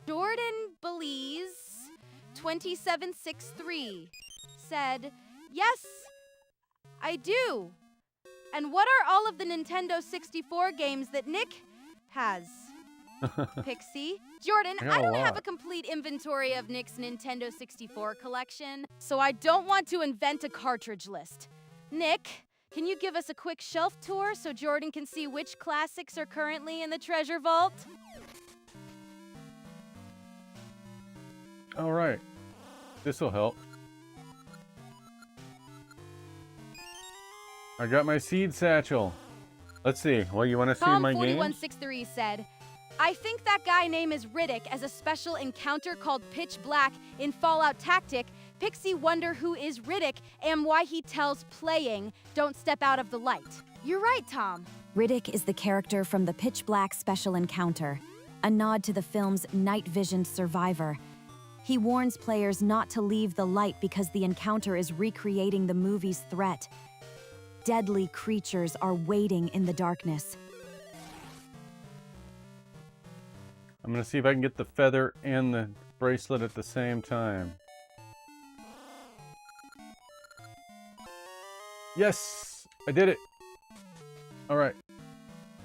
Jordan Belize 2763 said, "Yes, I do. And what are all of the Nintendo 64 games that Nick has?" Pixie. Jordan, I don't have a complete inventory of Nick's Nintendo 64 collection, so I don't want to invent a cartridge list. Nick, can you give us a quick shelf tour so Jordan can see which classics are currently in the treasure vault? All right. This'll help. I got my seed satchel. Let's see. Well, you want to see my games? Tom4163 said, "I think that guy name is Riddick as a special encounter called Pitch Black in Fallout Tactic. Pixie wonder who is Riddick and why he tells playing, don't step out of the light." You're right, Tom. Riddick is the character from the Pitch Black Special Encounter, a nod to the film's night-visioned survivor. He warns players not to leave the light because the encounter is recreating the movie's threat. Deadly creatures are waiting in the darkness. I'm going to see if I can get the feather and the bracelet at the same time. Yes! I did it! Alright.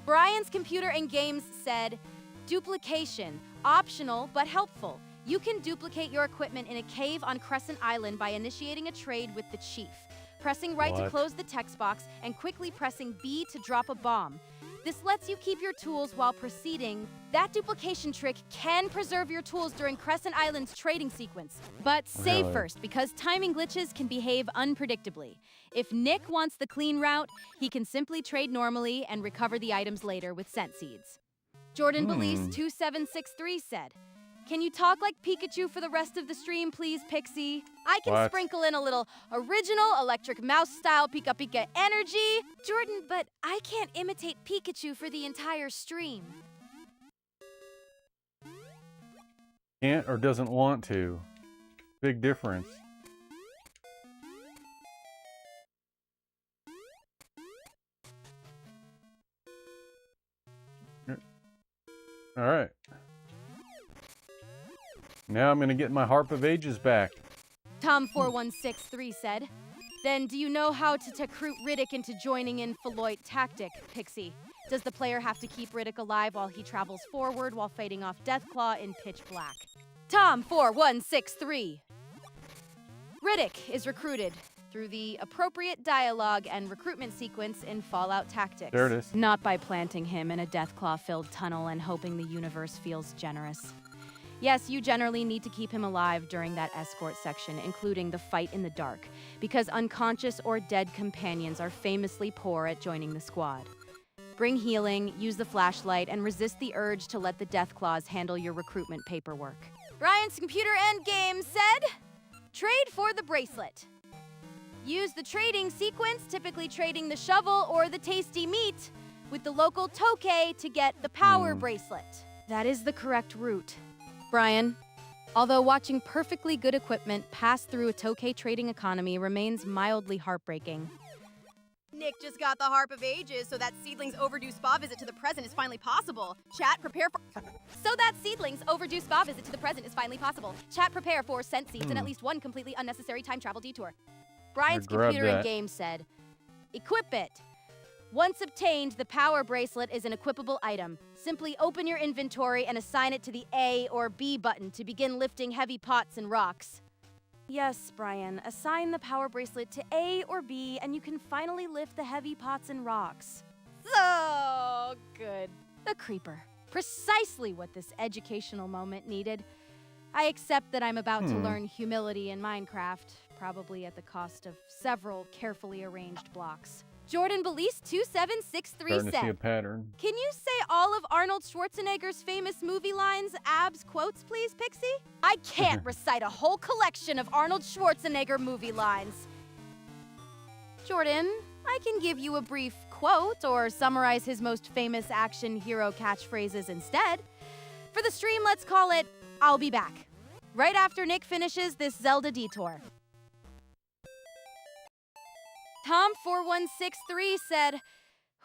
Brian's Computer and Games said, "Duplication, optional but helpful. You can duplicate your equipment in a cave on Crescent Island by initiating a trade with the chief, pressing right to close the text box, and quickly pressing B to drop a bomb. This lets you keep your tools while proceeding. That duplication trick can preserve your tools during Crescent Island's trading sequence. But save first, because timing glitches can behave unpredictably. If Nick wants the clean route, he can simply trade normally and recover the items later with scent seeds." Jordan Belize 2763 said, "Can you talk like Pikachu for the rest of the stream, please, Pixie? I can sprinkle in a little original electric mouse style Pika Pika energy." Jordan, but I can't imitate Pikachu for the entire stream. Can't or doesn't want to. Big difference. Alright. Now I'm going to get my Harp of Ages back. Tom4163 said, "Then do you know how to recruit Riddick into joining in Fallout Tactic, Pixie? Does the player have to keep Riddick alive while he travels forward while fighting off Deathclaw in Pitch Black?" Tom4163. Riddick is recruited through the appropriate dialogue and recruitment sequence in Fallout Tactics. There it is. Not by planting him in a Deathclaw-filled tunnel and hoping the universe feels generous. Yes, you generally need to keep him alive during that escort section, including the fight in the dark, because unconscious or dead companions are famously poor at joining the squad. Bring healing, use the flashlight, and resist the urge to let the Deathclaws handle your recruitment paperwork. Brian's Computer and Games said, "Trade for the bracelet. Use the trading sequence, typically trading the shovel or the tasty meat, with the local Tokay to get the power bracelet." That is the correct route. Brian, although watching perfectly good equipment pass through a Tokay trading economy remains mildly heartbreaking. Nick just got the Harp of Ages, so that seedling's overdue spa visit to the present is finally possible. Chat, prepare for... So that seedling's overdue spa visit to the present is finally possible. Chat, prepare for scent seeds and at least one completely unnecessary time travel detour. Brian's computer and game said, equip it. Once obtained, the power bracelet is an equipable item. Simply open your inventory and assign it to the A or B button to begin lifting heavy pots and rocks. Yes, Brian, assign the power bracelet to A or B and you can finally lift the heavy pots and rocks. So good. The creeper. Precisely what this educational moment needed. I accept that I'm about to learn humility in Minecraft, probably at the cost of several carefully arranged blocks. Jordan Belize 2763 Starting to see a said, pattern. can you say all of Arnold Schwarzenegger's famous movie lines, abs, quotes, please, Pixie? I can't recite a whole collection of Arnold Schwarzenegger movie lines. Jordan, I can give you a brief quote or summarize his most famous action hero catchphrases instead. For the stream, let's call it, I'll be back. Right after Nick finishes this Zelda detour. Tom4163 said,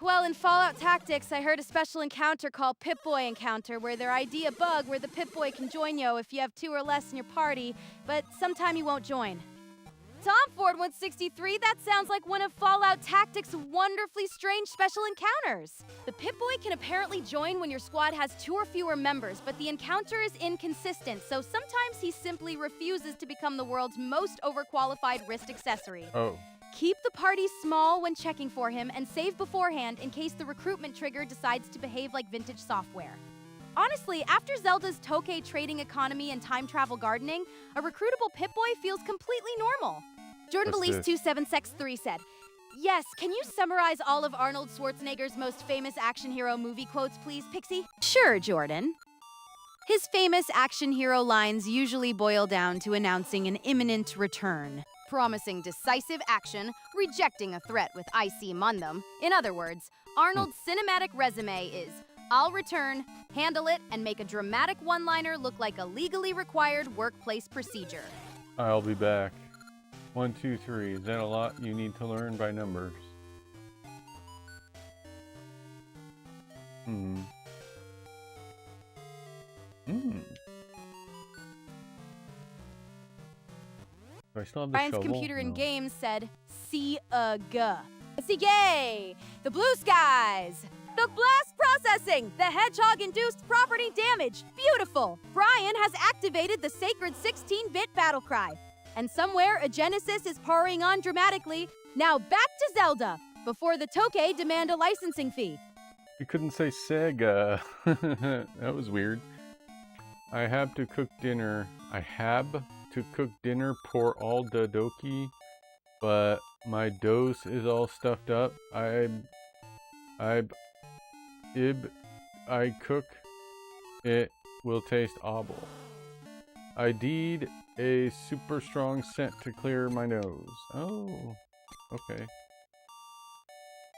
well, in Fallout Tactics, I heard a special encounter called Pip-Boy Encounter, where their ID a bug where the Pip-Boy can join you if you have 2 or less in your party, but sometime you won't join. Tom4163, that sounds like one of Fallout Tactics' wonderfully strange special encounters. The Pip-Boy can apparently join when your squad has 2 or fewer members, but the encounter is inconsistent, so sometimes he simply refuses to become the world's most overqualified wrist accessory. Oh. Keep the party small when checking for him and save beforehand in case the recruitment trigger decides to behave like vintage software. Honestly, after Zelda's Tokay trading economy and time travel gardening, a recruitable Pip-Boy feels completely normal. Jordan Belize 2763 said, yes, can you summarize all of Arnold Schwarzenegger's most famous action hero movie quotes, please, Pixie? Sure, Jordan. His famous action hero lines usually boil down to announcing an imminent return, promising decisive action, rejecting a threat with ici mundum. In other words, Arnold's cinematic resume is, I'll return, handle it, and make a dramatic one-liner look like a legally required workplace procedure. I'll be back. 1, 2, 3. Is that a lot you need to learn by numbers? Do I still have the Brian's shovel? computer and No. games said, see-a-ga. See-gay! The blue skies! The blast processing! The hedgehog-induced property damage! Beautiful! Brian has activated the sacred 16-bit battle cry. And somewhere, a Genesis is pouring on dramatically. Now back to Zelda, before the Tokay demand a licensing fee. You couldn't say Sega. That was weird. I have to cook dinner. Pour all the doki, but my dose is all stuffed up. I cook. It will taste awful. I need a super strong scent to clear my nose. Oh, okay.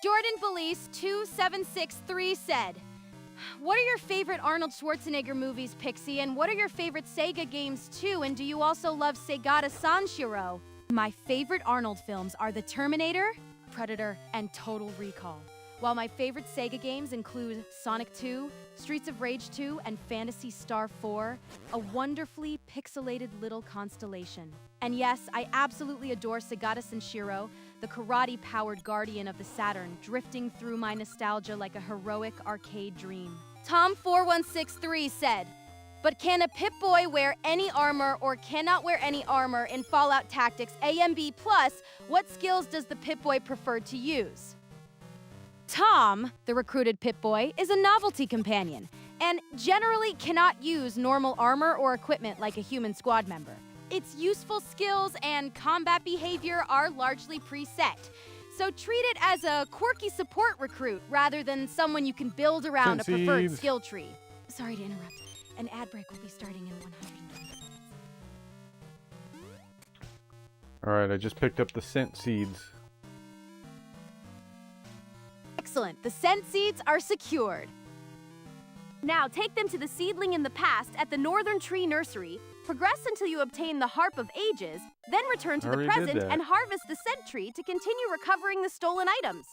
Jordan Belize 2763 said, what are your favorite Arnold Schwarzenegger movies, Pixie? And what are your favorite Sega games, too? And do you also love Segata Sanshiro? My favorite Arnold films are The Terminator, Predator, and Total Recall. While my favorite Sega games include Sonic 2, Streets of Rage 2, and Phantasy Star 4, a wonderfully pixelated little constellation. And yes, I absolutely adore Segata Sanshiro, the karate-powered guardian of the Saturn, drifting through my nostalgia like a heroic arcade dream. Tom4163 said, but can a Pip-Boy wear any armor or cannot wear any armor in Fallout Tactics AMB+? What skills does the Pip-Boy prefer to use? Tom, the recruited Pip-Boy, is a novelty companion, and generally cannot use normal armor or equipment like a human squad member. Its useful skills and combat behavior are largely preset, so treat it as a quirky support recruit rather than someone you can build around a preferred skill tree. Sorry to interrupt. An ad break will be starting in 120 seconds. Alright, I just picked up the scent seeds. Excellent. The scent seeds are secured. Now take them to the seedling in the past at the Northern Tree Nursery, progress until you obtain the Harp of Ages, Then return to the Already did present that. and harvest the scent tree to continue recovering the stolen items.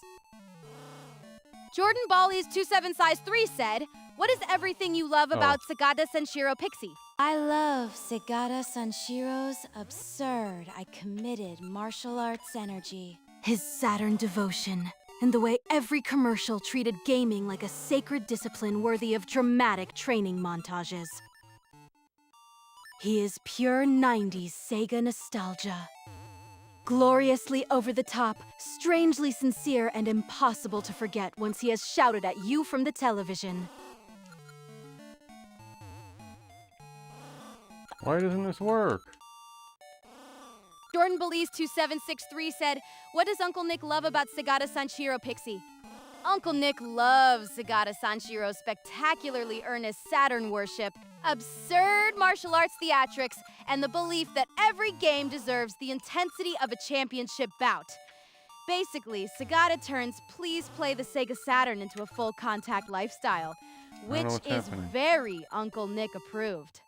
Jordan Bally's 27 size 3 said, "What is everything you love about Sagata Senshiro Pixie?" I love Sagata Sanshiro's absurd, committed martial arts energy. His Saturn devotion, and the way every commercial treated gaming like a sacred discipline worthy of dramatic training montages. He is pure 90s Sega nostalgia. Gloriously over the top, strangely sincere, and impossible to forget once he has shouted at you from the television. Why doesn't this work? Jordan Belize 2763 said, "What does Uncle Nick love about Sagata Sanshiro Pixie?" Uncle Nick loves Sagata Sanshiro's spectacularly earnest Saturn worship, absurd martial arts theatrics, and the belief that every game deserves the intensity of a championship bout. Basically, Sagata turns please play the Sega Saturn into a full contact lifestyle, which what's is happening. very Uncle Nick approved.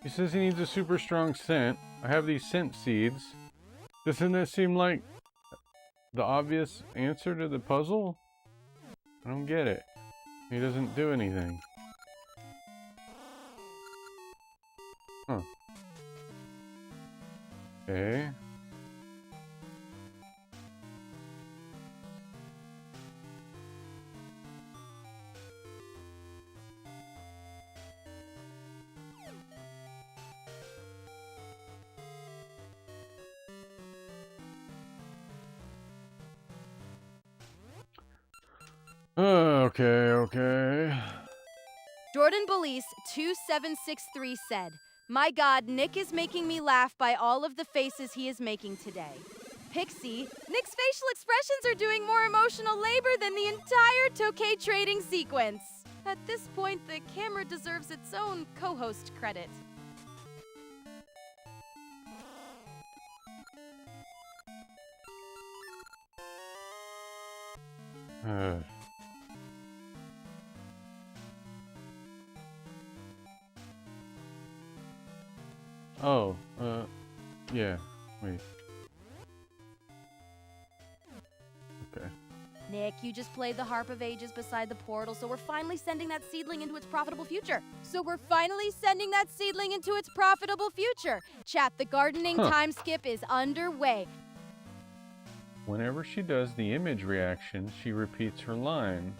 He says he needs a super strong scent. I have these scent seeds. Doesn't that seem like the obvious answer to the puzzle? I don't get it. He doesn't do anything. Huh. Okay. Okay. Jordan Belize 2763 said, "My God, Nick is making me laugh by all of the faces he is making today. Pixie, Nick's facial expressions are doing more emotional labor than the entire Tokay trading sequence. At this point, the camera deserves its own co-host credit." Yeah, wait. Okay. Nick, you just played the Harp of Ages beside the portal, so we're finally sending that seedling into its profitable future. Chat, the gardening time skip is underway. Whenever she does the image reaction, she repeats her line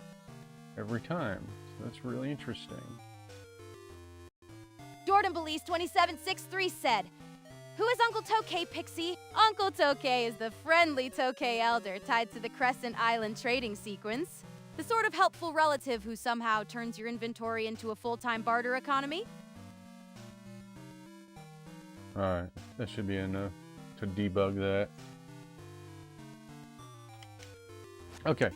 every time. So that's really interesting. Jordan Belize 2763 said, "Who is Uncle Tokay, Pixie?" Uncle Tokay is the friendly Tokay elder tied to the Crescent Island trading sequence. The sort of helpful relative who somehow turns your inventory into a full-time barter economy. Alright, that should be enough to debug that. Okay.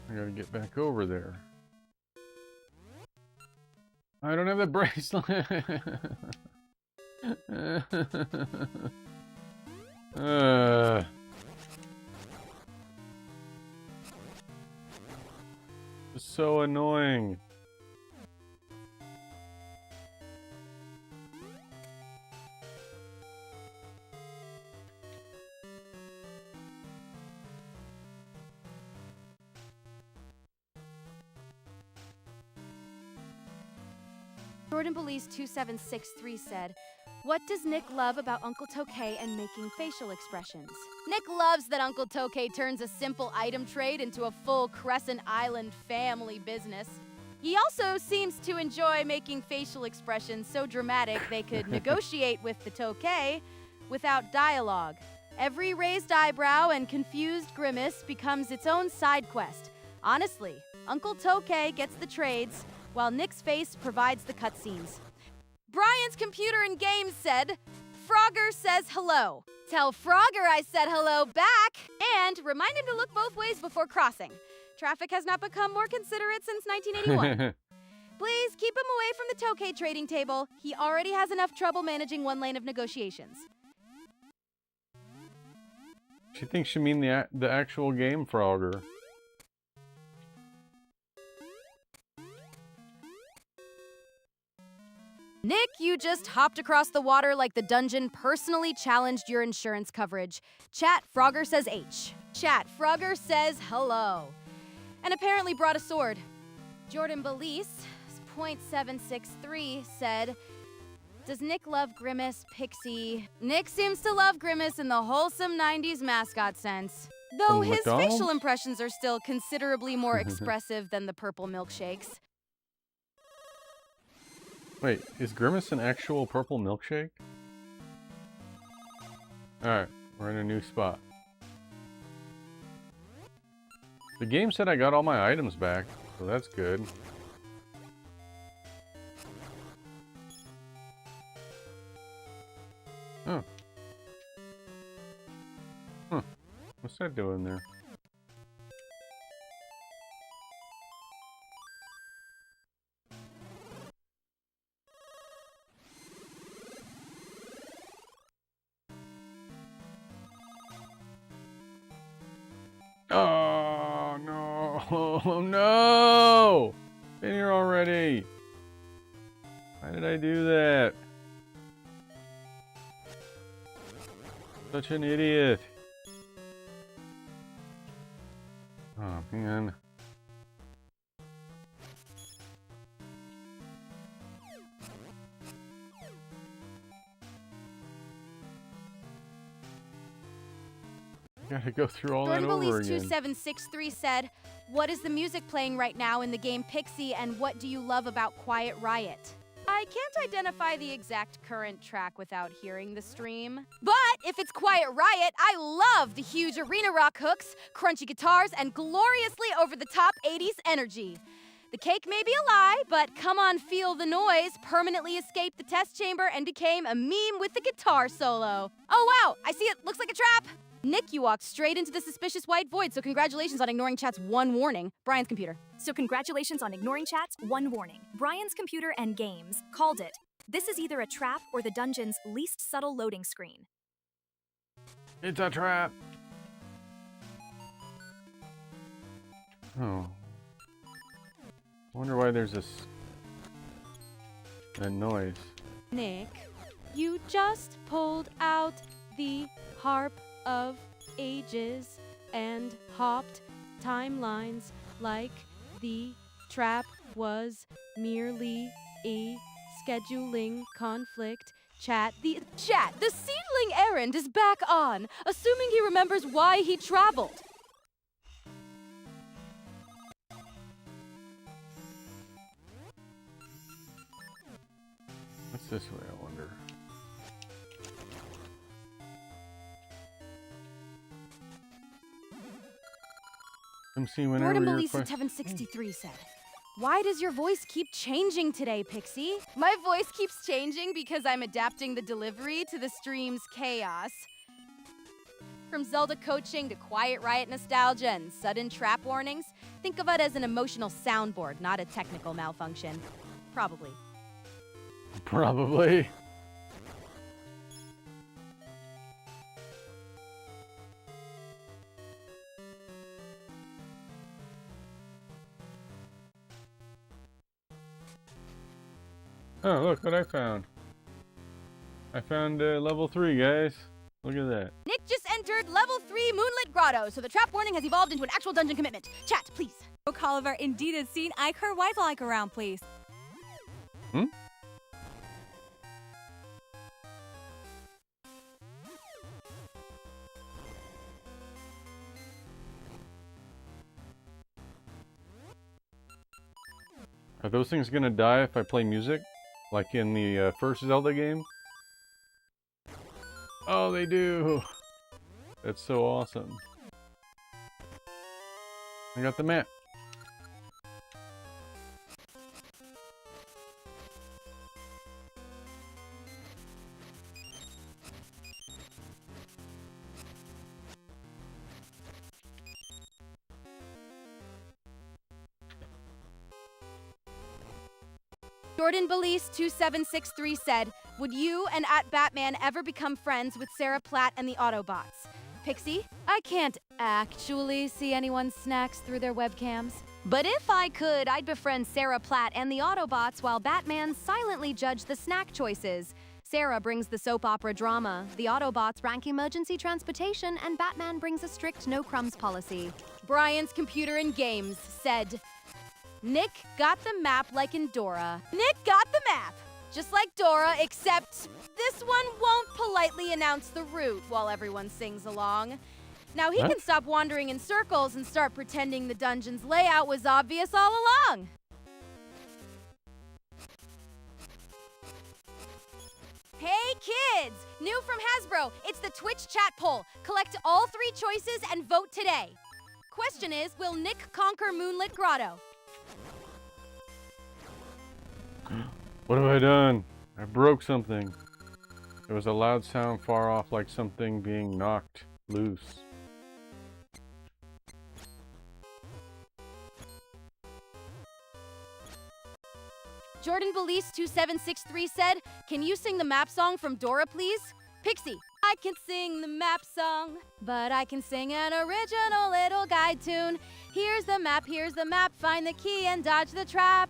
I gotta get back over there. I don't have the bracelet. It's so annoying. Jordan Belize 2763 said, "What does Nick love about Uncle Tokay and making facial expressions?" Nick loves that Uncle Tokay turns a simple item trade into a full Crescent Island family business. He also seems to enjoy making facial expressions so dramatic they could negotiate with the Tokay without dialogue. Every raised eyebrow and confused grimace becomes its own side quest. Honestly, Uncle Tokay gets the trades, while Nick's face provides the cutscenes. Brian's Computer and Games said, Frogger says hello. Tell Frogger I said hello back, and remind him to look both ways before crossing. Traffic has not become more considerate since 1981. Please keep him away from the Tokay trading table. He already has enough trouble managing one lane of negotiations. She thinks you mean the actual game, Frogger. Nick, you just hopped across the water like the dungeon personally challenged your insurance coverage. Chat, Frogger says H. Chat, Frogger says hello. And apparently brought a sword. Jordan Belize, .763, said, does Nick love Grimace, Pixie? Nick seems to love Grimace in the wholesome 90s mascot sense. Though From his McDonald's? facial impressions are still considerably more expressive than the purple milkshakes. Wait, is Grimace an actual purple milkshake? Alright, we're in a new spot. The game said I got all my items back, so that's good. Oh. Huh. What's that doing there? Oh no! No! Been here already. Why did I do that? Such an idiot. Oh man. Gotta go through all that over Belize again. 2763 said, what is the music playing right now in the game Pixie, and what do you love about Quiet Riot? I can't identify the exact current track without hearing the stream. But if it's Quiet Riot, I love the huge arena rock hooks, crunchy guitars, and gloriously over-the-top 80s energy. The cake may be a lie, but Come On Feel the Noise permanently escaped the test chamber and became a meme with the guitar solo. Oh wow, I see it, looks like a trap. Nick, you walked straight into the suspicious white void, so congratulations on ignoring chat's one warning. Brian's computer. So congratulations on ignoring chat's one warning. Brian's computer and games called it. This is either a trap or the dungeon's least subtle loading screen. It's a trap. Oh. I wonder why there's a noise. Nick, you just pulled out the harp of ages and hopped timelines like the trap was merely a scheduling conflict. The seedling errand is back on, assuming he remembers why he traveled. What's this way, I wonder? Jordan Belize 763 said, why does your voice keep changing today, Pixie? My voice keeps changing because I'm adapting the delivery to the stream's chaos. From Zelda coaching to Quiet Riot nostalgia and sudden trap warnings, think of it as an emotional soundboard, not a technical malfunction. Probably. Probably. Oh, look what I found. I found level 3, guys. Look at that. Nick just entered level 3 Moonlit Grotto, so the trap warning has evolved into an actual dungeon commitment. Chat, please. Oliver indeed has seen Iker Wife around, please. Hmm? Are those things gonna die if I play music? Like in the first Zelda game? Oh, they do! That's so awesome. I got the map. Jordan Belize 2763 said, would you and @Batman ever become friends with Sarah Platt and the Autobots? Pixie, I can't actually see anyone's snacks through their webcams. But if I could, I'd befriend Sarah Platt and the Autobots while Batman silently judged the snack choices. Sarah brings the soap opera drama, the Autobots rank emergency transportation, and Batman brings a strict no crumbs policy. Brian's Computer and Games said, Nick got the map like in Dora. Nick got the map! Just like Dora, except this one won't politely announce the route while everyone sings along. Now he can stop wandering in circles and start pretending the dungeon's layout was obvious all along. Hey kids! New from Hasbro, it's the Twitch chat poll. Collect all 3 choices and vote today. Question is, will Nick conquer Moonlit Grotto? What have I done? I broke something. There was a loud sound far off like something being knocked loose. Jordan Belize 2763 said, can you sing the map song from Dora, please? Pixie, I can sing the map song, but I can sing an original little guide tune. Here's the map, find the key and dodge the trap.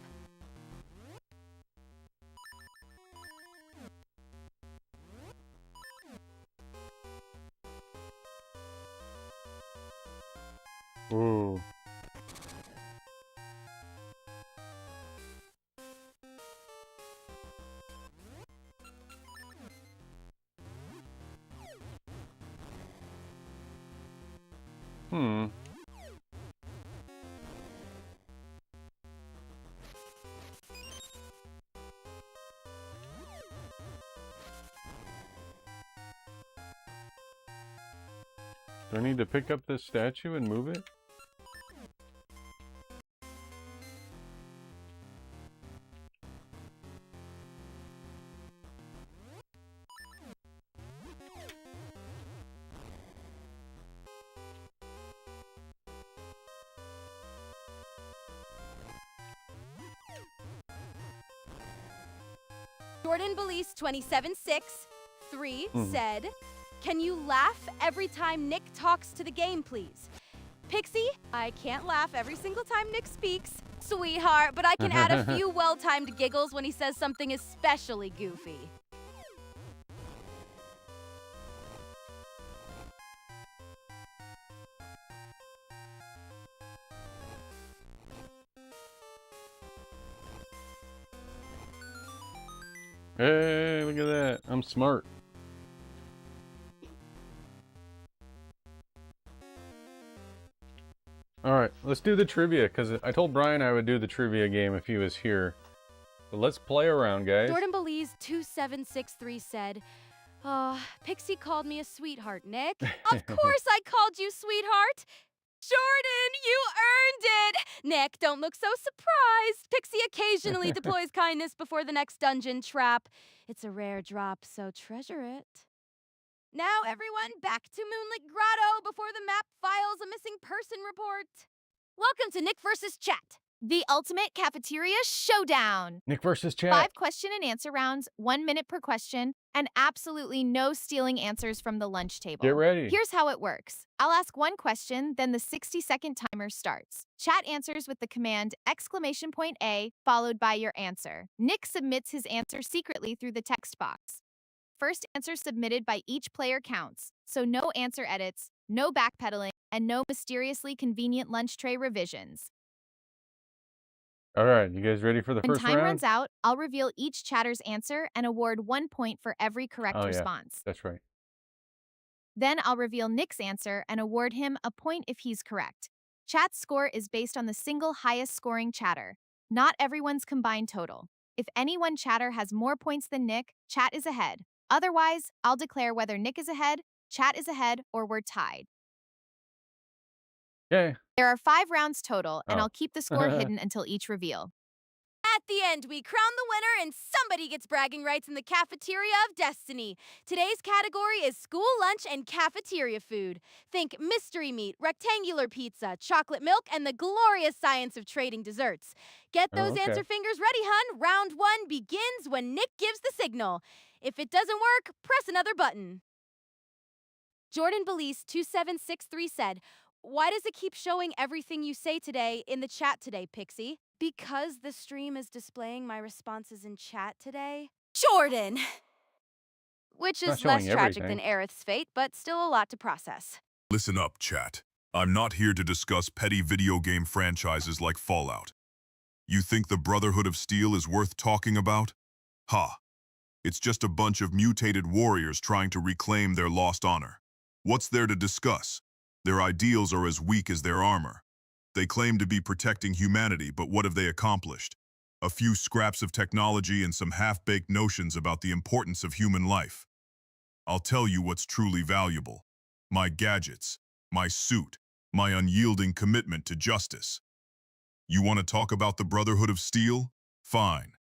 Ooh. Hmm. Do I need to pick up this statue and move it? Jordan Belize 2763 said, can you laugh every time Nick talks to the game, please? Pixie, I can't laugh every single time Nick speaks, sweetheart, but I can add a few well-timed giggles when he says something especially goofy. Hey, look at that. I'm smart. Alright, let's do the trivia, because I told Brian I would do the trivia game if he was here. So let's play around, guys. Jordan Belize 2763 said, oh, Pixie called me a sweetheart, Nick. Of course I called you sweetheart. Jordan, you earned it! Nick, don't look so surprised. Pixie occasionally deploys kindness before the next dungeon trap. It's a rare drop, so treasure it. Now, everyone, back to Moonlit Grotto before the map files a missing person report. Welcome to Nick vs. Chat. The ultimate cafeteria showdown. Nick versus chat. 5 question and answer rounds, 1 minute per question, and absolutely no stealing answers from the lunch table. Get ready. Here's how it works. I'll ask 1 question, then the 60-second timer starts. Chat answers with the command !A followed by your answer. Nick submits his answer secretly through the text box. First answer submitted by each player counts, so no answer edits, no backpedaling, and no mysteriously convenient lunch tray revisions. Alright, you guys ready for the first round? When time runs out, I'll reveal each chatter's answer and award 1 point for every correct response. That's right. Then I'll reveal Nick's answer and award him a point if he's correct. Chat's score is based on the single highest scoring chatter, not everyone's combined total. If any one chatter has more points than Nick, chat is ahead. Otherwise, I'll declare whether Nick is ahead, chat is ahead, or we're tied. Okay. There are 5 rounds total, and I'll keep the score hidden until each reveal. At the end, we crown the winner and somebody gets bragging rights in the Cafeteria of Destiny. Today's category is school lunch and cafeteria food. Think mystery meat, rectangular pizza, chocolate milk, and the glorious science of trading desserts. Get those answer fingers ready, hun. Round 1 begins when Nick gives the signal. If it doesn't work, press another button. Jordan Belize 2763 said, "Why does it keep showing everything you say today in the chat today, Pixie?" Because the stream is displaying my responses in chat today. Jordan! Which is less tragic than Aerith's fate, but still a lot to process. Listen up, chat. I'm not here to discuss petty video game franchises like Fallout. You think the Brotherhood of Steel is worth talking about? Ha! It's just a bunch of mutated warriors trying to reclaim their lost honor. What's there to discuss? Their ideals are as weak as their armor. They claim to be protecting humanity, but what have they accomplished? A few scraps of technology and some half-baked notions about the importance of human life. I'll tell you what's truly valuable. My gadgets, my suit, my unyielding commitment to justice. You want to talk about the Brotherhood of Steel? Fine.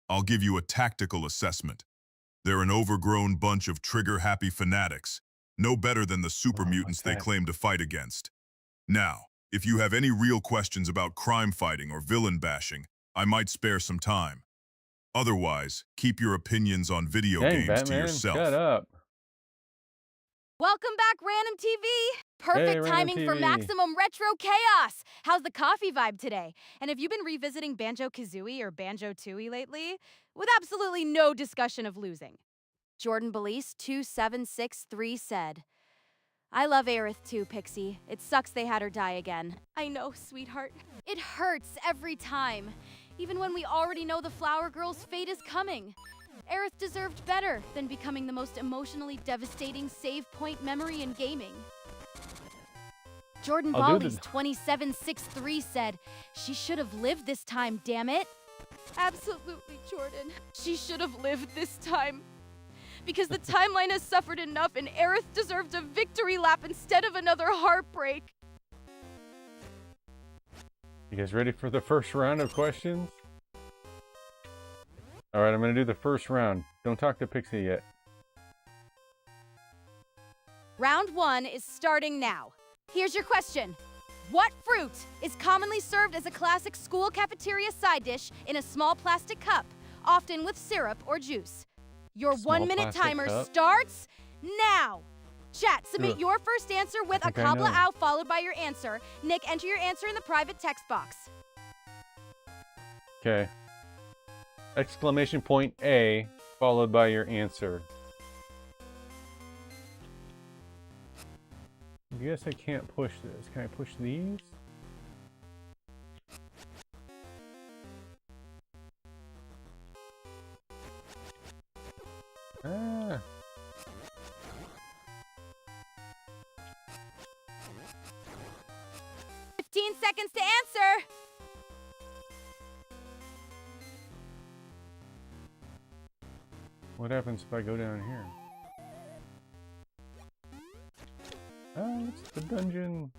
I'll give you a tactical assessment. They're an overgrown bunch of trigger-happy fanatics, no better than the super mutants they claim to fight against. Now, if you have any real questions about crime fighting or villain bashing, I might spare some time. Otherwise, keep your opinions on video games to yourself. Shut up. Welcome back, Random TV! Perfect timing for maximum retro chaos! How's the coffee vibe today? And have you been revisiting Banjo-Kazooie or Banjo-Tooie lately? With absolutely no discussion of losing. Jordan Belize 2763 said, "I love Aerith too, Pixie. It sucks they had her die again." I know, sweetheart. It hurts every time. Even when we already know the Flower Girl's fate is coming. Aerith deserved better than becoming the most emotionally devastating save point memory in gaming. Jordan Bollies 2763 said, "She should have lived this time, damn it." Absolutely, Jordan. She should have lived this time. Because the timeline has suffered enough and Aerith deserved a victory lap instead of another heartbreak. You guys ready for the first round of questions? Alright, I'm gonna do the first round. Don't talk to Pixie yet. Round 1 is starting now. Here's your question. What fruit is commonly served as a classic school cafeteria side dish in a small plastic cup, often with syrup or juice? Your 1-minute timer starts now. Chat, submit your first answer with a kabla out followed by your answer. Nick, enter your answer in the private text box. Okay. Exclamation point A followed by your answer. I guess I can't push this. Can I push these? Ah. "15 seconds to answer." What happens if I go down here? Oh, it's the dungeon.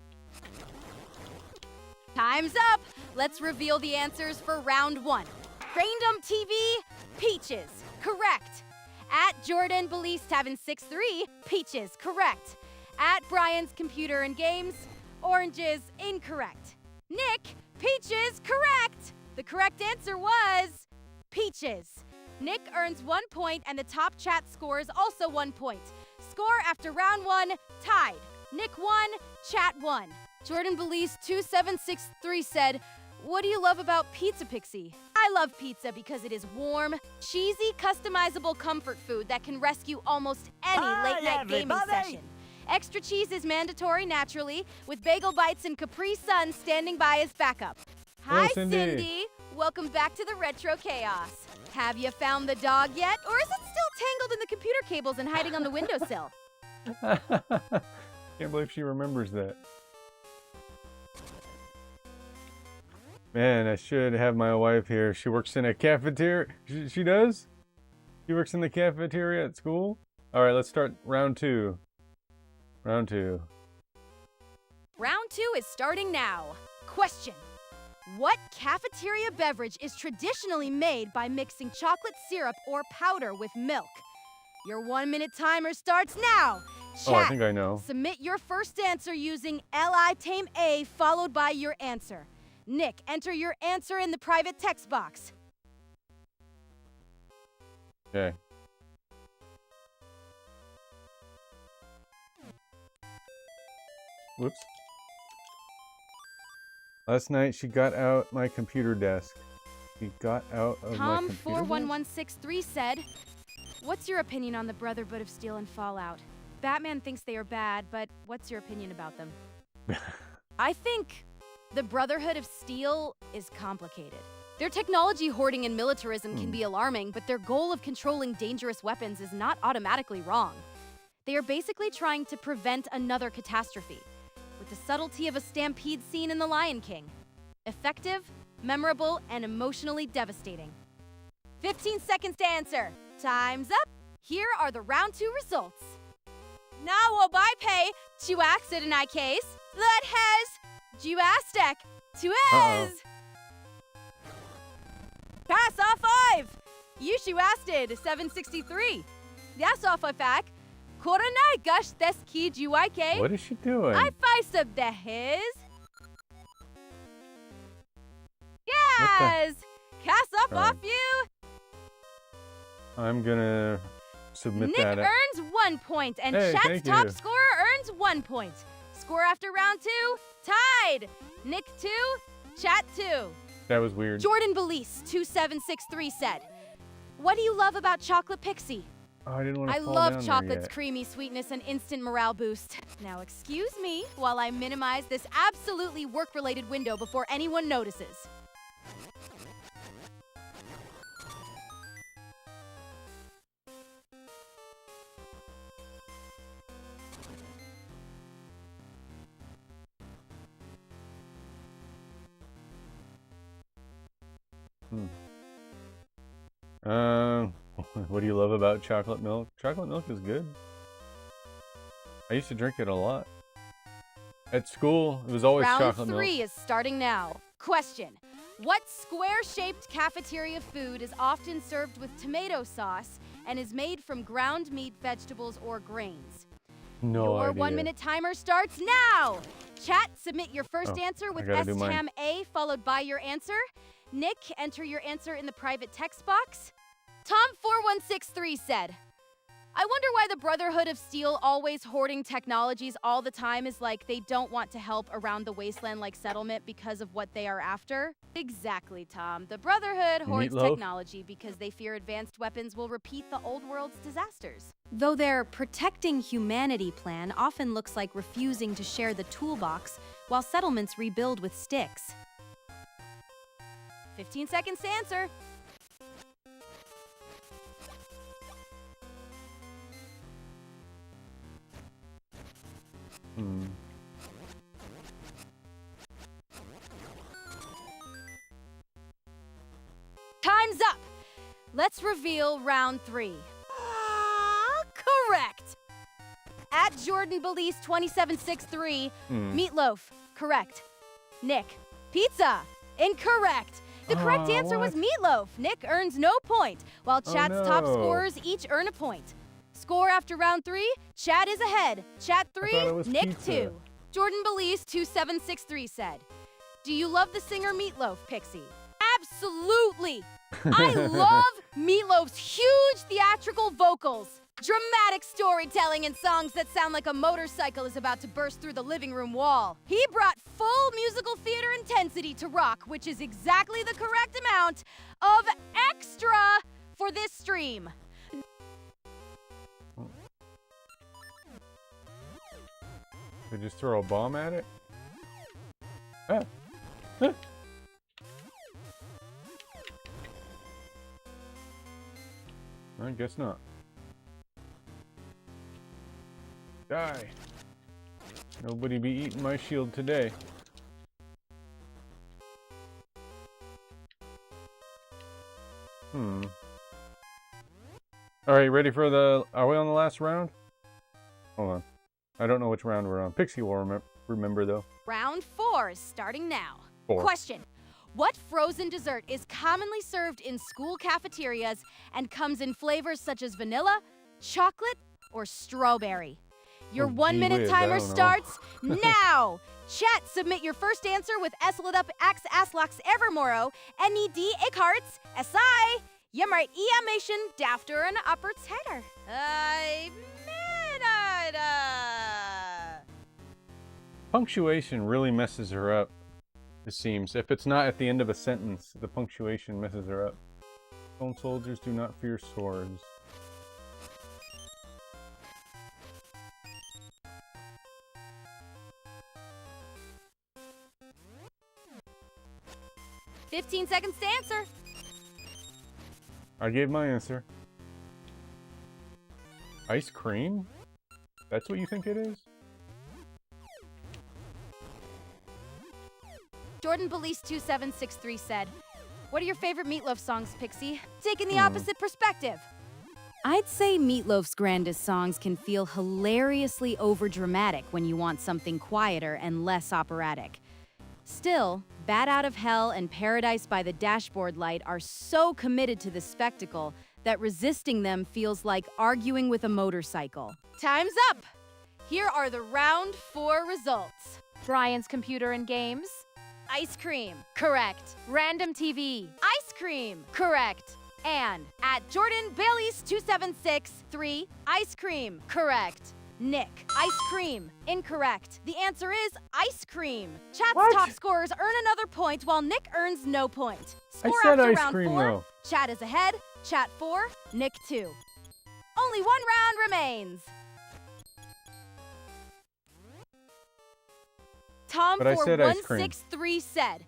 Time's up. Let's reveal the answers for round 1. Random TV, peaches, correct. At Jordan Belize 763, peaches, correct. At Brian's Computer and Games, oranges, incorrect. Nick, peaches, correct. The correct answer was peaches. Nick earns 1 point and the top chat scores also 1 point. Score after round 1, tied. Nick won, chat won. Jordan Belize 2763 said, "What do you love about pizza, Pixie?" I love pizza because it is warm, cheesy, customizable comfort food that can rescue almost any late-night gaming session. Extra cheese is mandatory, naturally, with bagel bites and Capri Sun standing by as backup. Hi, Cindy. Welcome back to the Retro Chaos. Have you found the dog yet, or is it still tangled in the computer cables and hiding on the windowsill? Can't believe she remembers that. Man, I should have my wife here. She works in a cafeteria. She does? She works in the cafeteria at school? Alright, let's start round 2. Round 2. Round 2 is starting now. Question. What cafeteria beverage is traditionally made by mixing chocolate syrup or powder with milk? Your 1-minute timer starts now. Chat, Oh, I think I know. submit your first answer using Tame A followed by your answer. Nick, enter your answer in the private text box. Okay. Whoops. Last night she got out my computer desk. She got out of my computer desk? Tom41163 said, what's your opinion on the Brotherhood of Steel and Fallout? Batman thinks they are bad, but what's your opinion about them? I think the Brotherhood of Steel is complicated. Their technology hoarding and militarism can be alarming, but their goal of controlling dangerous weapons is not automatically wrong. They are basically trying to prevent another catastrophe, with the subtlety of a stampede scene in The Lion King. Effective, memorable, and emotionally devastating. 15 seconds to answer. Time's up. Here are the round 2 results. Now Obipe, Chuaxid in I case, that has Juastek, Tuez. Pass off 5. Yushu Asted, 763. That's off a fact. Korona gush des ki juike. What is she doing? I face up the his. Yes! Cast up off you. I'm gonna submit Nick that. earns 1 point, and Hey, Chat's thank top you. scorer earns 1 point. Score after round 2, tied. Nick 2, Chat 2. That was weird. Jordan Belize 2763 said, what do you love about Chocolate Pixie? Oh, I didn't want to I fall love down there chocolate's yet. creamy sweetness and instant morale boost. Now excuse me while I minimize this absolutely work-related window before anyone notices. What do you love about chocolate milk? Chocolate milk is good. I used to drink it a lot. At school, it was always Round chocolate 3 milk. is starting now. Question. What square-shaped cafeteria food is often served with tomato sauce and is made from ground meat, vegetables, or grains? No Your idea. 1-minute timer starts now. Chat, submit your first answer with I gotta do mine. STAM A followed by your answer. Nick, enter your answer in the private text box. Tom4163 said, I wonder why the Brotherhood of Steel always hoarding technologies all the time is like they don't want to help around the wasteland-like settlement because of what they are after. Exactly, Tom. The Brotherhood hoards Meatloaf? technology because they fear advanced weapons will repeat the old world's disasters. Though their protecting humanity plan often looks like refusing to share the toolbox while settlements rebuild with sticks. 15 seconds to answer. Time's up! Let's reveal round 3. Correct! At Jordan Belize 2763, meatloaf, correct. Nick, pizza, incorrect. The correct answer was meatloaf. Nick earns no point, while Chat's top no. scorers each earn a point. Score after round 3, Chat is ahead. Chat thought 3, it was Nick pizza. 2. Jordan Belize 2763 said, do you love the singer Meatloaf, Pixie? Absolutely! I love Meatloaf's huge theatrical vocals, dramatic storytelling, and songs that sound like a motorcycle is about to burst through the living room wall. He brought full musical theater intensity to rock, which is exactly the correct amount of extra for this stream. They just throw a bomb at it? Ah. Huh. I guess not. Die. Nobody be eating my shield today. Alright, ready for the... Are we on the last round? Hold on. I don't know which round we're on. Pixie will remember though. Round 4 is starting now. 4. Question. What frozen dessert is commonly served in school cafeterias and comes in flavors such as vanilla, chocolate, or strawberry? Your Oh, 1 gee minute whiz, I timer don't know. starts now! Chat, submit your first answer with S lit up Ax Aslaks Evermoro, NED Ickharts, SI, Yumright Eamation, Dafter, and Upper Tater. Punctuation really messes her up, it seems. If it's not at the end of a sentence, the punctuation messes her up. Stone soldiers do not fear swords. "15 seconds to answer." I gave my answer. Ice cream? That's what you think it is? Jordan Belize 2763 said, "What are your favorite Meatloaf songs, Pixie? Taking the opposite perspective." I'd say Meatloaf's grandest songs can feel hilariously overdramatic when you want something quieter and less operatic. Still, Bat Out of Hell and Paradise by the Dashboard Light are so committed to the spectacle that resisting them feels like arguing with a motorcycle. Time's up! Here are the round 4 results. Brian's Computer and Games. Ice cream. Correct. Random TV. Ice cream. Correct. And at Jordan Bailey's 2763, ice cream. Correct. Nick, ice cream. Incorrect. The answer is ice cream. Chat's top scorers earn another point while Nick earns no point. Score said after ice round cream, 4. though. Chat is ahead. Chat 4, Nick 2. Only 1 round remains. Tom But I said ice cream. 4163 said,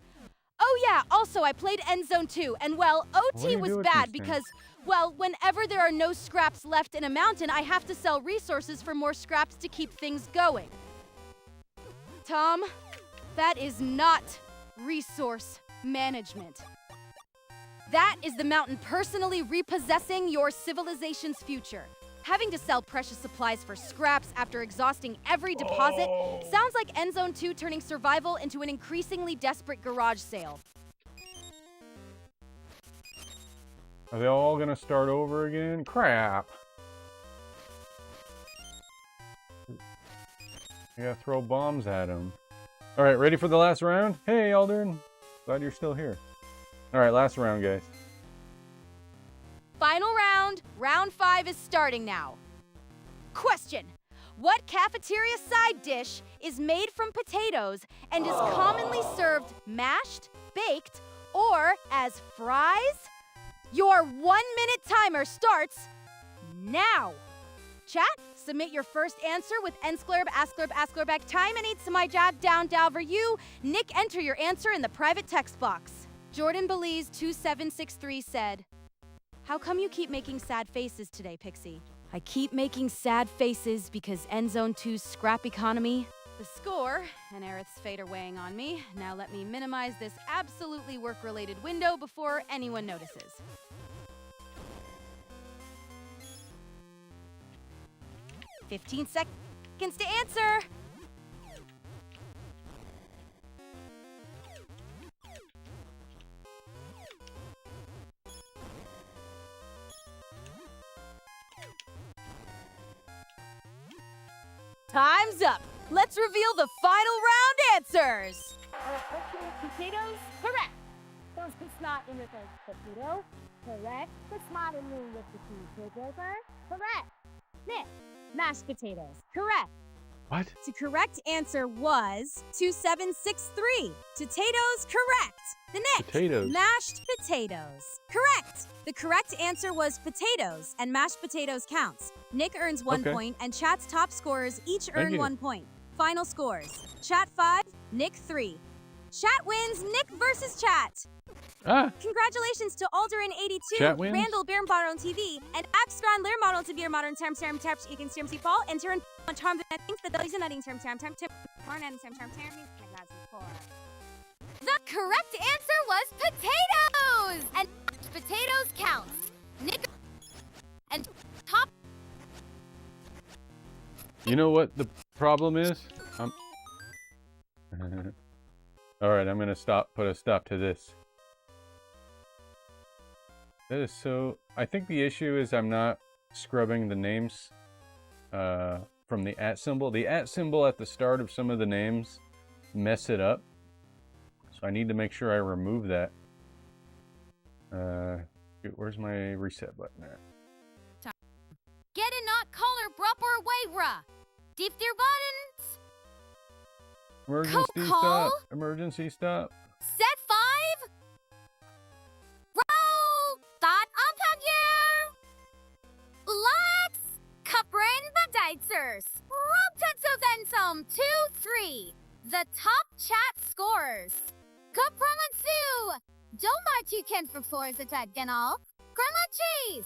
"Oh yeah, also I played End Zone 2, and well, What do OT you was do with bad these because, well, whenever there are no scraps left in a mountain, I have to sell resources for more scraps to keep things going." Tom, that is not resource management. That is the mountain personally repossessing your civilization's future. Having to sell precious supplies for scraps after exhausting every deposit sounds like End Zone 2 turning survival into an increasingly desperate garage sale. Are they all gonna start over again? Crap. I gotta throw bombs at them. Alright, ready for the last round? Hey, Aldrin. Glad you're still here. Alright, last round, guys. Final round, round 5 is starting now. Question: what cafeteria side dish is made from potatoes and is commonly served mashed, baked, or as fries? Your 1 minute timer starts now. Chat, submit your first answer with Ensklurb, Asklurb, time and eats my job down for you. Nick, enter your answer in the private text box. Jordan Belize 2763 said, "How come you keep making sad faces today, Pixie?" I keep making sad faces because End Zone 2's scrap economy. The score, and Aerith's fate are weighing on me. Now let me minimize this absolutely work-related window before anyone notices. "15 seconds to answer." Time's up. Let's reveal the final round answers. Potatoes, correct. Those it's not in with a potato, correct. The smart in with the potatoes, correct. Nick, mashed potatoes, correct. What? The correct answer was 2763. Potatoes, correct. The next, Potatoes. mashed potatoes. Correct. The correct answer was potatoes, and mashed potatoes counts. Nick earns 1 Okay. point, and Chat's top scorers each earn you. 1 point. Final scores: Chat 5, Nick 3. Chat wins. Nick versus Chat. Ah! Congratulations to Aldrin82, Chat wins? Randall Bearmodern TV, and Axtron Learmodern to Bearmodern Term Taps Egan Term Paul, and Term Charm the Things that those nutting Term Tip Marn and Term The correct answer was potatoes! And potatoes counts. Nick and top. You know what the problem is? Alright, I'm gonna put a stop to this. That is so... I think the issue is I'm not scrubbing the names from the @ symbol. The @ symbol at the start of some of the names mess it up. So I need to make sure I remove that. Where's my reset button at? Get a not color proper way, bruh. Dip their buttons. Emergency stop. Emergency stop. Set 5. Roll. Start up here. Let's Caprin Badizers. Rotate to then some 2, 3. The top chat scores. Caprin 2. Don't much you can for floors attack genau. Grandma cheese.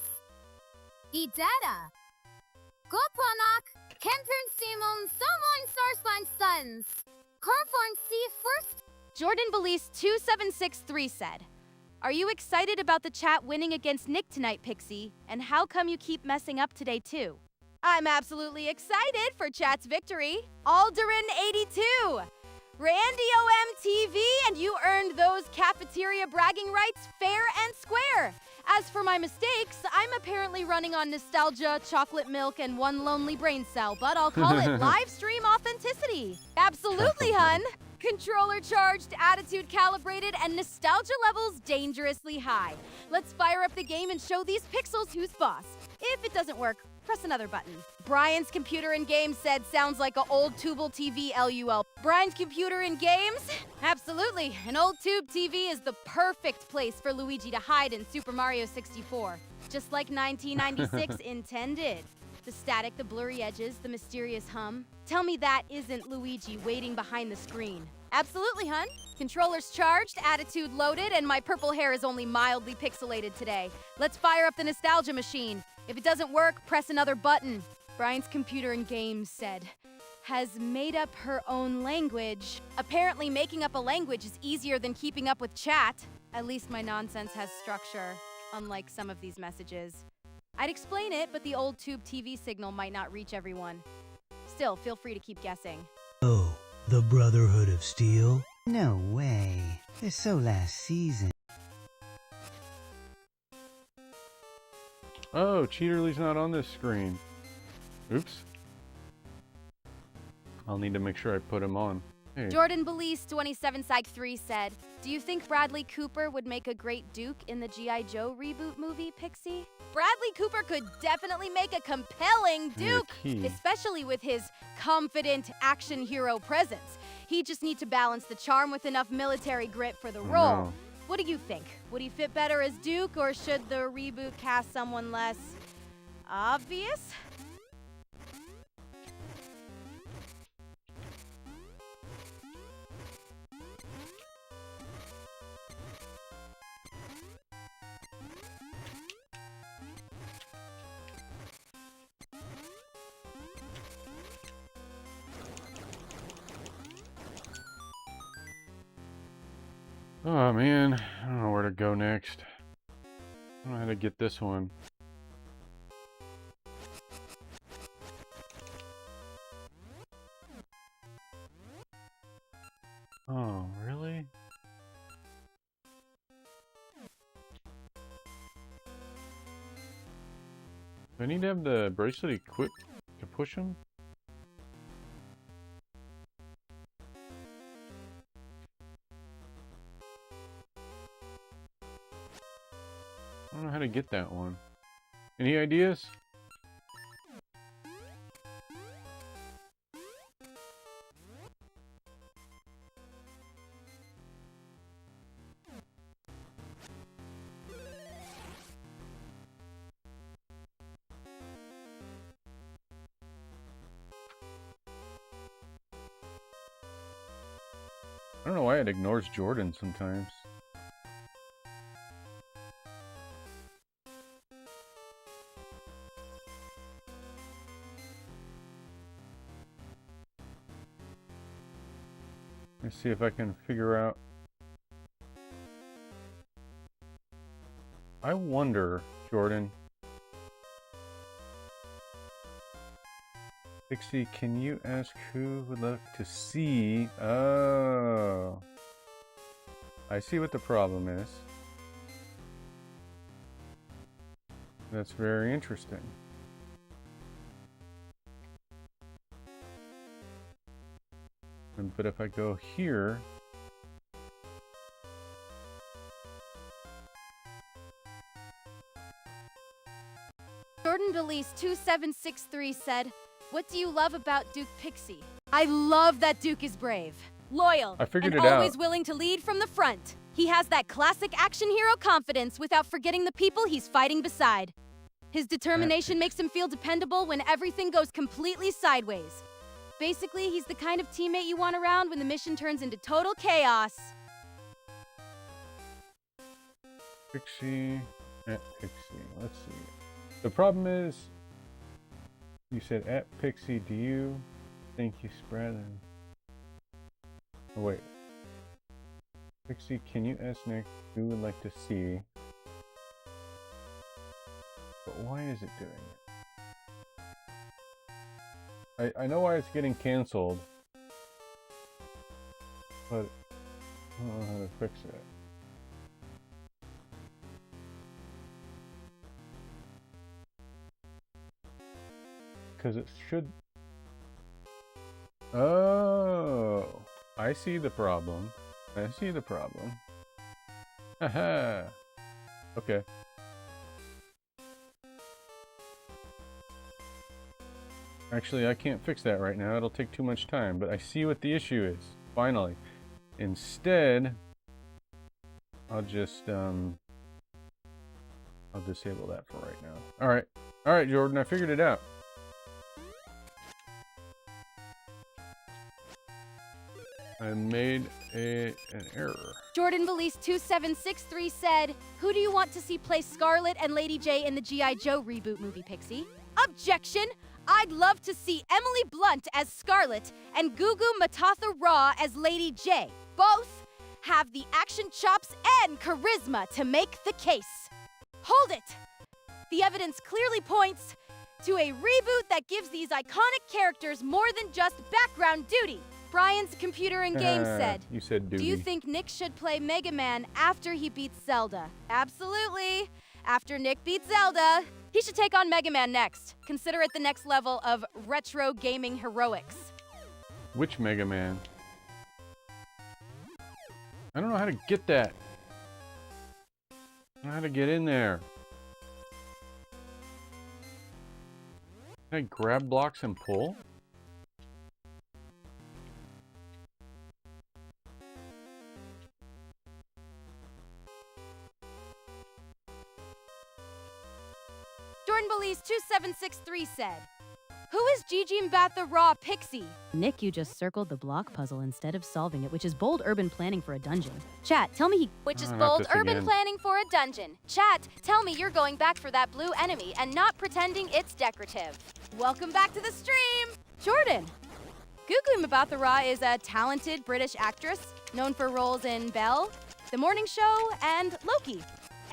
Idetta. Gopanak. Kempern Simon. Someone source my sons. Corform C first. Jordan Belize 2763 said, "Are you excited about the chat winning against Nick tonight, Pixie? And how come you keep messing up today too?" I'm absolutely excited for chat's victory. Alderin82. Randy OMTV, and you earned those cafeteria bragging rights fair and square. As for my mistakes, I'm apparently running on nostalgia, chocolate milk, and one lonely brain cell, but I'll call it live stream authenticity. Absolutely, hun. Controller charged, attitude calibrated, and nostalgia levels dangerously high. Let's fire up the game and show these pixels who's boss. If it doesn't work, press another button. Brian's computer in games said sounds like an old tubal TV LUL. Brian's computer in games? Absolutely. An old tube TV is the perfect place for Luigi to hide in Super Mario 64. Just like 1996 intended. The static, the blurry edges, the mysterious hum. Tell me that isn't Luigi waiting behind the screen. Absolutely, hun. Controllers charged, attitude loaded, and my purple hair is only mildly pixelated today. Let's fire up the nostalgia machine. If it doesn't work, press another button. Brian's computer in games said, has made up her own language. Apparently making up a language is easier than keeping up with chat. At least my nonsense has structure, unlike some of these messages. I'd explain it, but the old tube TV signal might not reach everyone. Still, feel free to keep guessing. Oh, the Brotherhood of Steel? No way. They're so last season. Oh, Cheaterly's not on this screen. Oops. I'll need to make sure I put him on. Hey. Jordan Belize 27 Psych 3 said, "Do you think Bradley Cooper would make a great Duke in the G.I. Joe reboot movie, Pixie?" Bradley Cooper could definitely make a compelling Duke, especially with his confident action hero presence. He just needs to balance the charm with enough military grit for the role. No. What do you think? Would he fit better as Duke, or should the reboot cast someone less obvious? Oh man, I don't know where to go next. I don't know how to get this one. Oh, really? Do I need to have the bracelet equipped to push him? I don't know how to get that one. Any ideas? I don't know why it ignores Jordan sometimes. Let's see if I can figure out. I wonder, Jordan. Pixie, can you ask who would like to see? Oh. I see what the problem is. That's very interesting. But if I go here, Jordan Belize 2763 said, "What do you love about Duke Pixie?" I love that Duke is brave, loyal, I figured and it out. always willing to lead from the front. He has that classic action hero confidence without forgetting the people he's fighting beside. His determination makes him feel dependable when everything goes completely sideways. Basically, he's the kind of teammate you want around when the mission turns into total chaos. Pixie, at Pixie. Let's see. The problem is, you said at Pixie, do you think you spread them? Oh, wait. Pixie, can you ask Nick who would like to see? But why is it doing it? I know why it's getting canceled, but I don't know how to fix it. Because it should... Oh, I see the problem. I see the problem. Haha. Okay. Actually, I can't fix that right now. It'll take too much time, but I see what the issue is. Finally. Instead, I'll just, I'll disable that for right now. Alright. Alright, Jordan, I figured it out. I made an error. Jordan Belize 2763 said, "Who do you want to see play Scarlet and Lady J in the G.I. Joe reboot movie, Pixie?" Objection! I'd love to see Emily Blunt as Scarlet and Gugu Mbatha Raw as Lady J. Both have the action chops and charisma to make the case. Hold it! The evidence clearly points to a reboot that gives these iconic characters more than just background duty. Brian's Computer and Games said, You said duty. "Do you think Nick should play Mega Man after he beats Zelda?" Absolutely. After Nick beats Zelda, he should take on Mega Man next. Consider it the next level of retro gaming heroics. Which Mega Man? I don't know how to get that. I don't know how to get in there. Can I grab blocks and pull? Jordan Belize 2763 said, "Who is Gigi Mbatha Raw Pixie?" Nick, you just circled the block puzzle instead of solving it, which is bold urban planning for a dungeon. Chat, tell me he... Which is not bold this urban again. planning for a dungeon. Chat, tell me you're going back for that blue enemy and not pretending it's decorative. Welcome back to the stream! Jordan! Gugu Mbatha Raw is a talented British actress known for roles in Belle, The Morning Show, and Loki.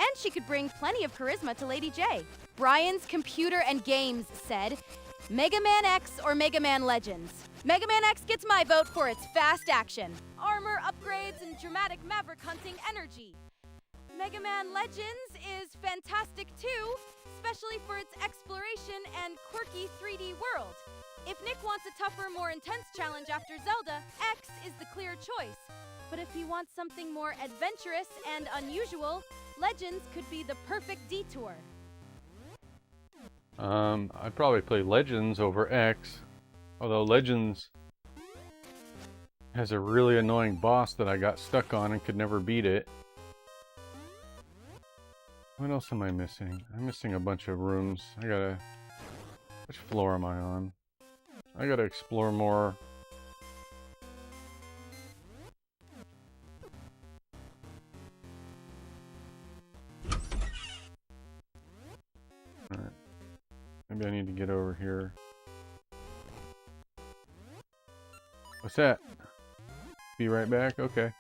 And she could bring plenty of charisma to Lady J. Brian's Computer and Games said, "Mega Man X or Mega Man Legends?" Mega Man X gets my vote for its fast action, armor upgrades, and dramatic maverick hunting energy. Mega Man Legends is fantastic too, especially for its exploration and quirky 3D world. If Nick wants a tougher, more intense challenge after Zelda, X is the clear choice. But if he wants something more adventurous and unusual, Legends could be the perfect detour. I'd probably play Legends over X. Although Legends has a really annoying boss that I got stuck on and could never beat it. What else am I missing? I'm missing a bunch of rooms. Which floor am I on? I gotta explore more. Alright. Maybe I need to get over here. What's that? Be right back? Okay.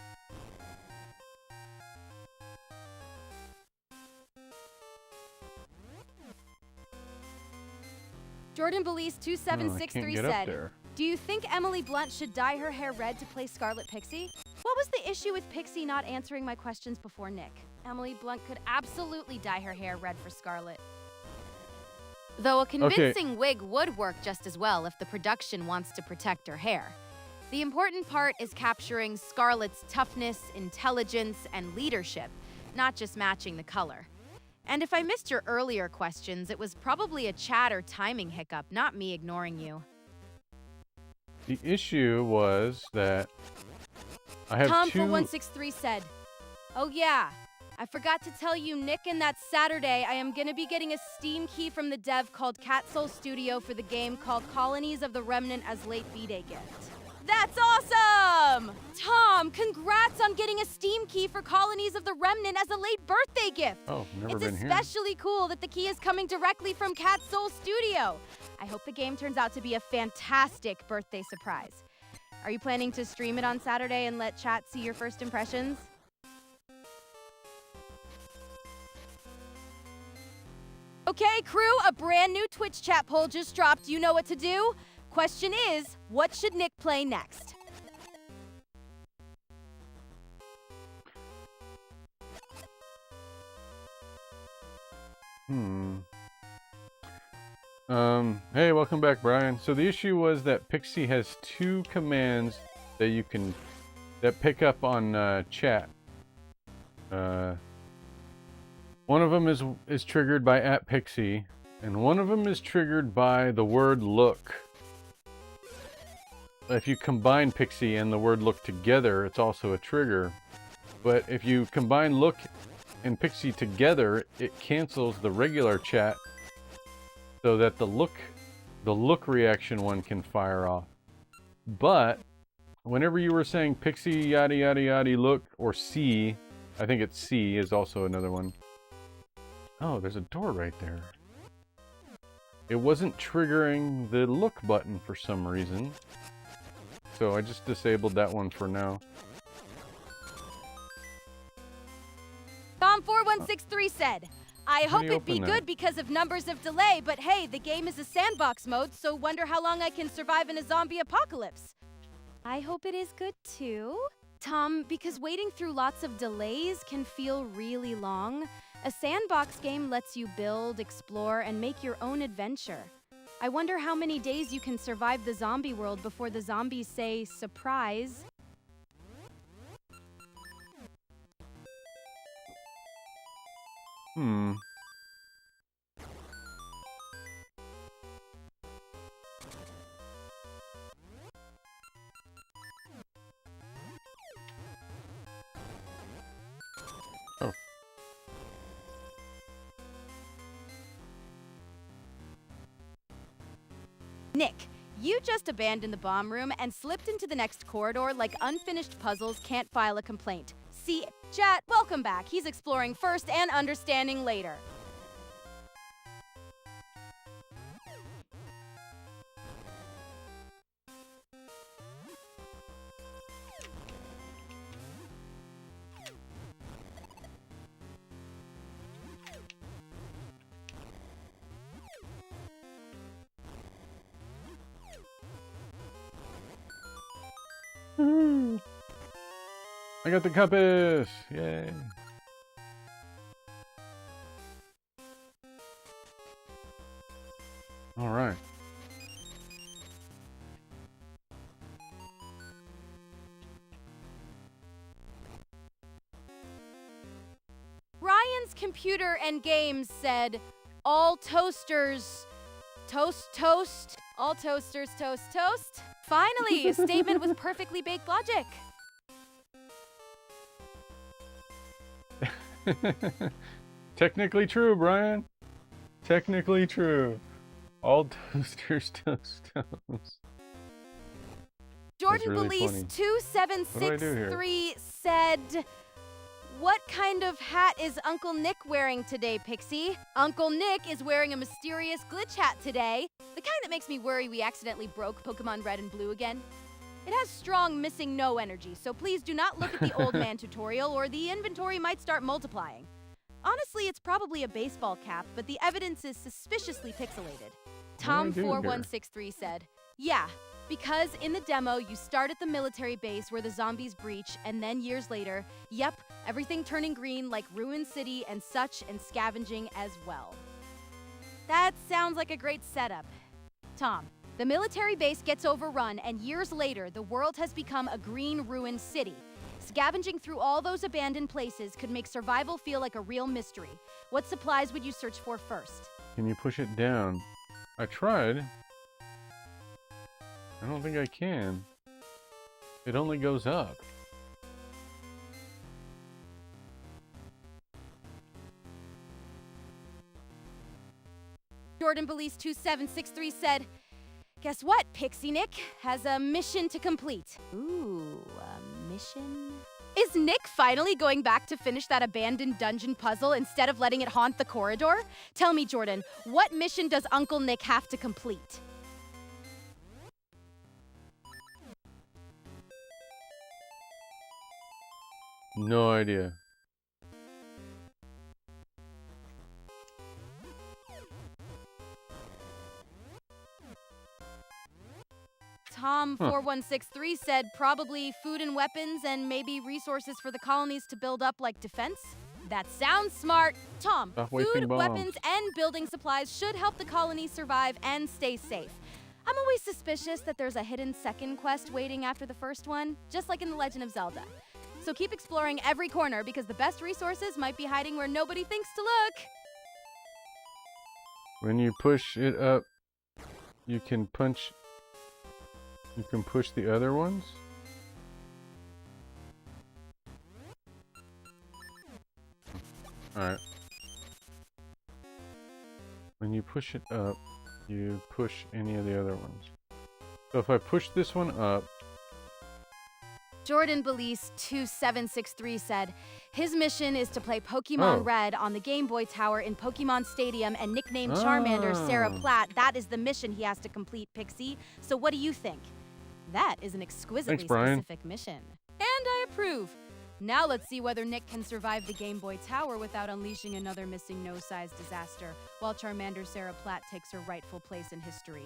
Jordan Belize Oh, I 2763 can't get up said, there. "Do you think Emily Blunt should dye her hair red to play Scarlet Pixie?" What was the issue with Pixie not answering my questions before Nick? Emily Blunt could absolutely dye her hair red for Scarlet. Though a convincing wig would work just as well if the production wants to protect her hair. The important part is capturing Scarlet's toughness, intelligence, and leadership, not just matching the color. And if I missed your earlier questions, it was probably a chat or timing hiccup, not me ignoring you. The issue was that I have two... Tom4163 said, "Oh yeah, I forgot to tell you, Nick, and that Saturday I am gonna be getting a Steam key from the dev called Cat Soul Studio for the game called Colonies of the Remnant as late B-Day gift." That's awesome! Tom, congrats on getting a Steam key for Colonies of the Remnant as a late birthday gift. Oh, never It's been here. especially cool that the key is coming directly from Cat Soul Studio. I hope the game turns out to be a fantastic birthday surprise. Are you planning to stream it on Saturday and let chat see your first impressions? Okay, crew, a brand new Twitch chat poll just dropped. You know what to do? Question is, what should Nick play next? Hey, welcome back, Brian. So the issue was that Pixie has two commands that you can that pick up on chat. One of them is triggered by @Pixie, and one of them is triggered by the word look. If you combine Pixie and the word look together, it's also a trigger. But if you combine look and Pixie together, it cancels the regular chat so that the look reaction one can fire off. But whenever you were saying Pixie yada yada yada look, or C, I think it's C is also another one. Oh, there's a door right there. It wasn't triggering the look button for some reason. So I just disabled that one for now. Tom4163 said, "I How hope do you it be open that? good because of numbers of delay, but hey, the game is a sandbox mode, so wonder how long I can survive in a zombie apocalypse." I hope it is good too. Tom, because waiting through lots of delays can feel really long. A sandbox game lets you build, explore, and make your own adventure. I wonder how many days you can survive the zombie world before the zombies say, surprise. Oh. Nick, you just abandoned the bomb room and slipped into the next corridor like unfinished puzzles can't file a complaint. See, chat, welcome back. He's exploring first and understanding later. I got the compass! Yay! Alright. Ryan's computer and games said, all toasters, toast, toast, all toasters, toast, toast. Finally, a statement with perfectly baked logic. Technically true, Brian. Technically true. All toasters toast toast. Jordan really Belize funny. 2763 said, what kind of hat is Uncle Nick wearing today, Pixie? Uncle Nick is wearing a mysterious glitch hat today. The kind that makes me worry we accidentally broke Pokemon Red and Blue again. It has strong missing no energy, so please do not look at the old man tutorial or the inventory might start multiplying. Honestly, it's probably a baseball cap, but the evidence is suspiciously pixelated. What am I doing here? Tom4163 said, yeah, Because in the demo, you start at the military base where the zombies breach, and then years later, yep, everything turning green like ruined city and such, and scavenging as well. That sounds like a great setup. Tom, the military base gets overrun, and years later, the world has become a green ruined city. Scavenging through all those abandoned places could make survival feel like a real mystery. What supplies would you search for first? Can you push it down? I tried. I don't think I can. It only goes up. Jordan Belize 2763 said, "Guess what, Pixie Nick has a mission to complete." Ooh, a mission? Is Nick finally going back to finish that abandoned dungeon puzzle instead of letting it haunt the corridor? Tell me, Jordan, what mission does Uncle Nick have to complete? No idea. Tom4163 said probably food and weapons and maybe resources for the colonies to build up like defense. That sounds smart. Tom, Stop wasting food, bombs. weapons, and building supplies should help the colonies survive and stay safe. I'm always suspicious that there's a hidden second quest waiting after the first one, just like in The Legend of Zelda. So keep exploring every corner because the best resources might be hiding where nobody thinks to look. When you push it up, you can push the other ones? Alright. When you push it up, you push any of the other ones. So if I push this one up... Jordan Belize 2763 said, his mission is to play Pokemon Red on the Game Boy Tower in Pokemon Stadium and nickname Charmander Sarah Platt. That is the mission he has to complete, Pixie. So what do you think? That is an exquisitely specific mission. And I approve. Now let's see whether Nick can survive the Game Boy Tower without unleashing another missing no-size disaster, while Charmander Sarah Platt takes her rightful place in history.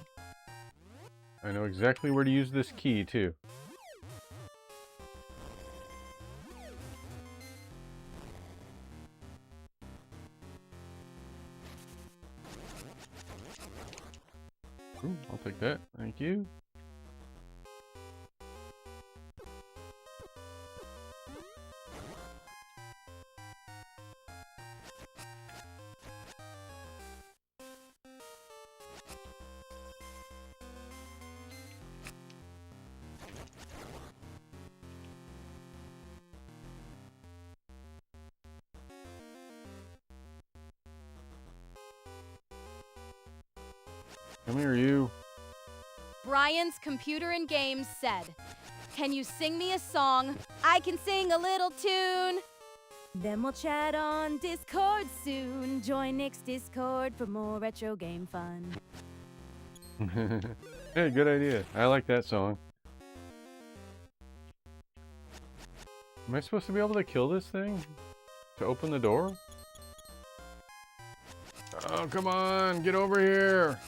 I know exactly where to use this key, too. Ooh, I'll take that. Thank you. Come here, you. Brian's Computer and Games said, can you sing me a song? I can sing a little tune. Then we'll chat on Discord soon. Join Nick's Discord for more retro game fun. Hey, good idea. I like that song. Am I supposed to be able to kill this thing? To open the door? Oh, come on, get over here.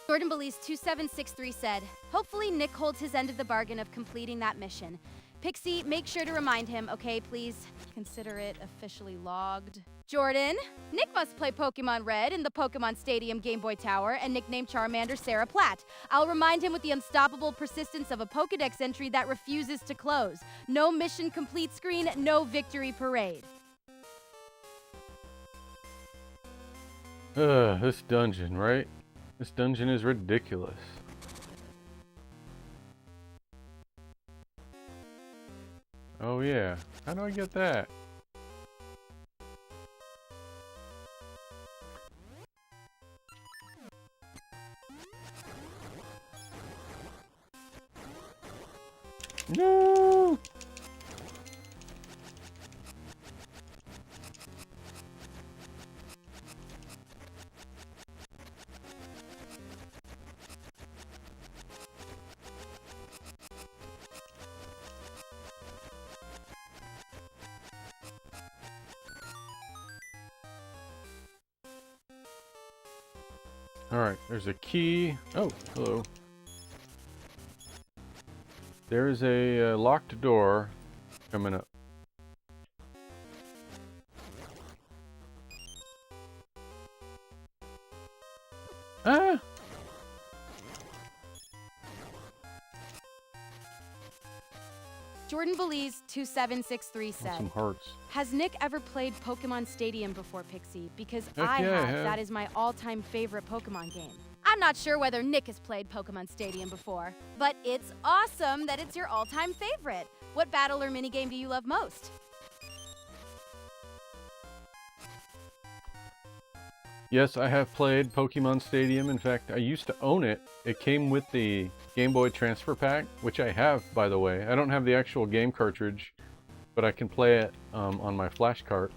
Jordan Belize 2763 said, hopefully Nick holds his end of the bargain of completing that mission. Pixie, make sure to remind him, okay, please? Consider it officially logged. Jordan, Nick must play Pokemon Red in the Pokemon Stadium Game Boy Tower and nickname Charmander Sarah Platt. I'll remind him with the unstoppable persistence of a Pokedex entry that refuses to close. No mission complete screen, no victory parade. This dungeon, right? This dungeon is ridiculous. Oh yeah, how do I get that? No! Alright, there's a key. Oh, hello. There's a locked door coming up. Ah! Jordan Belize 2763 said, Some hearts. has Nick ever played Pokemon Stadium before, Pixie? Because Heck I yeah, I have. have. That is my all-time favorite Pokemon game. I'm not sure whether Nick has played Pokemon Stadium before, but it's awesome that it's your all-time favorite. What battle or minigame do you love most? Yes, I have played Pokemon Stadium. In fact, I used to own it. It came with the Game Boy Transfer Pack, which I have, by the way. I don't have the actual game cartridge, but I can play it on my flash cart.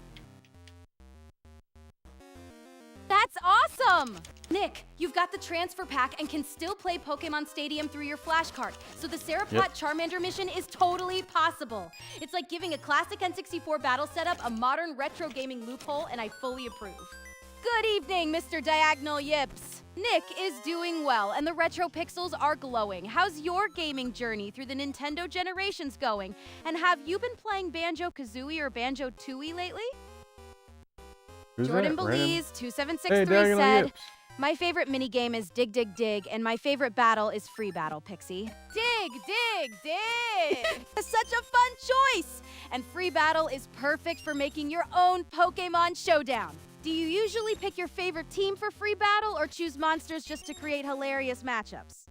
That's awesome! Nick, you've got the transfer pack and can still play Pokemon Stadium through your flash card, so the Seraplat Yep. Charmander mission is totally possible. It's like giving a classic N64 battle setup a modern retro gaming loophole, and I fully approve. Good evening, Mr. Diagonal Yips. Nick is doing well, and the retro pixels are glowing. How's your gaming journey through the Nintendo generations going? And have you been playing Banjo-Kazooie or Banjo-Tooie lately? Who's Jordan that? Random? Belize Hey, 2763 Diagonal said, Yips. my favorite minigame is Dig Dig Dig, and my favorite battle is Free Battle, Pixie. Dig, dig, dig! It's such a fun choice! And Free Battle is perfect for making your own Pokemon Showdown. Do you usually pick your favorite team for Free Battle or choose monsters just to create hilarious matchups?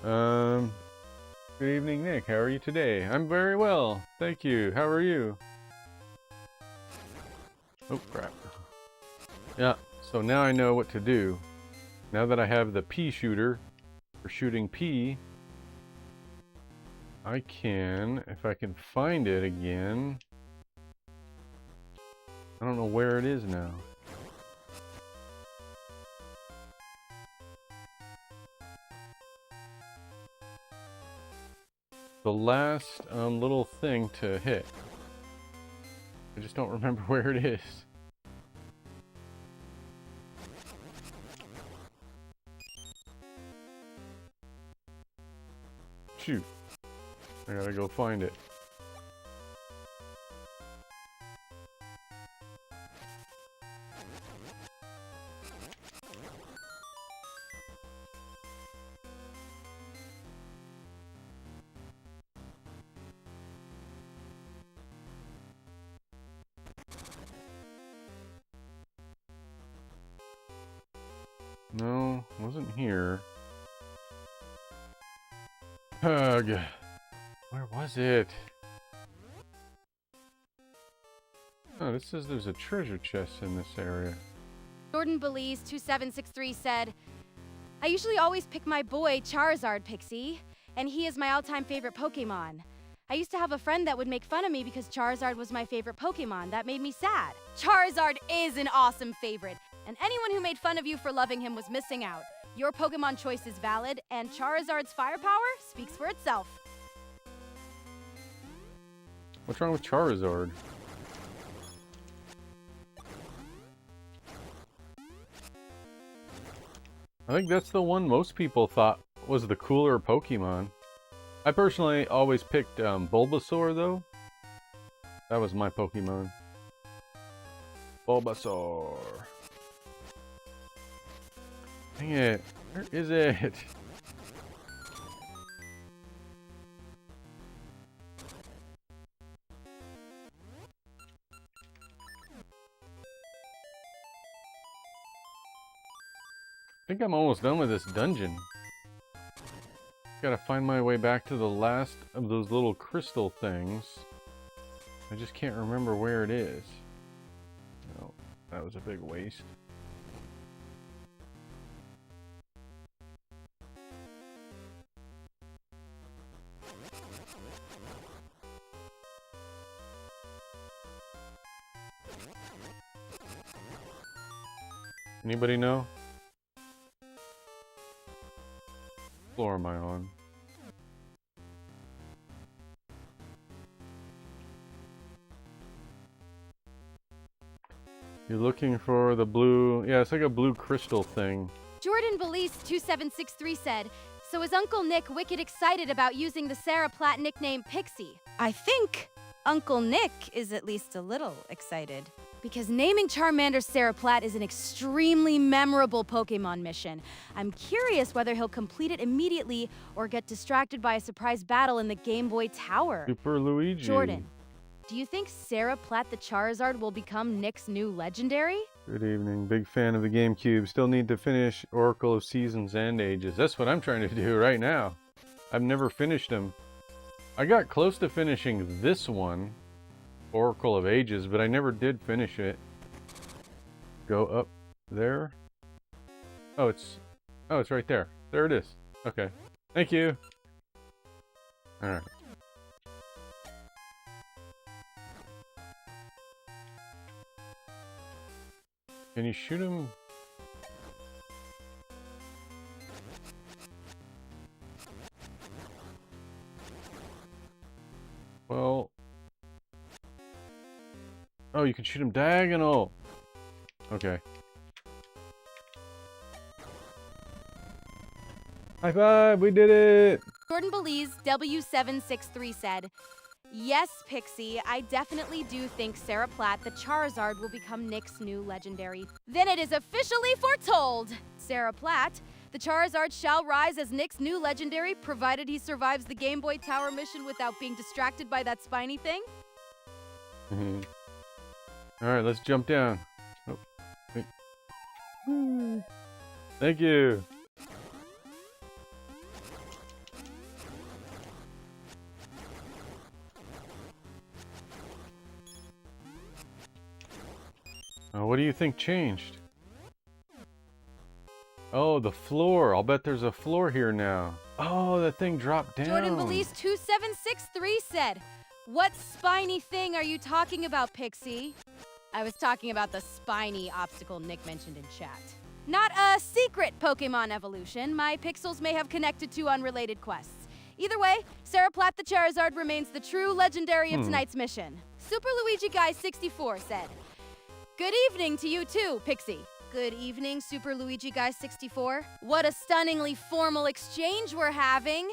Good evening, Nick. How are you today? I'm very well. Thank you. How are you? Oh, crap. Yeah, so now I know what to do. Now that I have the pea shooter for shooting pea, I can, if I can find it again. I don't know where it is now. The last little thing to hit. I just don't remember where it is. Shoot. I gotta go find it. No, wasn't here. Ugh. Where was it? Oh, this says there's a treasure chest in this area. Jordan Belize 2763 said, I usually always pick my boy Charizard, Pixie, and he is my all-time favorite Pokemon. I used to have a friend that would make fun of me because Charizard was my favorite Pokemon. That made me sad. Charizard is an awesome favorite, and anyone who made fun of you for loving him was missing out. Your Pokemon choice is valid, and Charizard's firepower speaks for itself. What's wrong with Charizard? I think that's the one most people thought was the cooler Pokemon. I personally always picked Bulbasaur, though. That was my Pokemon. Bulbasaur. Dang it. Where is it? I think I'm almost done with this dungeon. Gotta find my way back to the last of those little crystal things. I just can't remember where it is. No, that was a big waste. Anybody know? What floor am I on? You're looking for the blue... Yeah, it's like a blue crystal thing. Jordan Belize 2763 said, so is Uncle Nick wicked excited about using the Sarah Platt nickname Pixie? I think Uncle Nick is at least a little excited. Because naming Charmander Sarah Platt is an extremely memorable Pokemon mission. I'm curious whether he'll complete it immediately or get distracted by a surprise battle in the Game Boy Tower. Super Luigi. Jordan, do you think Sarah Platt the Charizard will become Nick's new legendary? Good evening. Big fan of the Gamecube. Still need to finish Oracle of Seasons and Ages. That's what I'm trying to do right now. I've never finished them. I got close to finishing this one, Oracle of Ages, but I never did finish it. Go up there. Oh, it's right there. There it is. Okay. Thank you. All right. Can you shoot him? Well... Oh, you can shoot him diagonal! Okay. High five! We did it! Jordan Belize W763 said, yes, Pixie, I definitely do think Sarah Platt, the Charizard, will become Nick's new legendary. Then it is officially foretold! Sarah Platt, the Charizard shall rise as Nick's new legendary, provided he survives the Game Boy Tower mission without being distracted by that spiny thing. Alright, let's jump down. Oh, wait. Thank you! What do you think changed? Oh, the floor. I'll bet there's a floor here now. Oh, that thing dropped down. Jordan Belize 2763 said, what spiny thing are you talking about, Pixie? I was talking about the spiny obstacle Nick mentioned in chat. Not a secret Pokemon evolution. My pixels may have connected to unrelated quests. Either way, Sarah Platt the Charizard remains the true legendary of tonight's mission. Super Luigi Guy 64 said, good evening to you too, Pixie. Good evening, Super Luigi Guy 64. What a stunningly formal exchange we're having.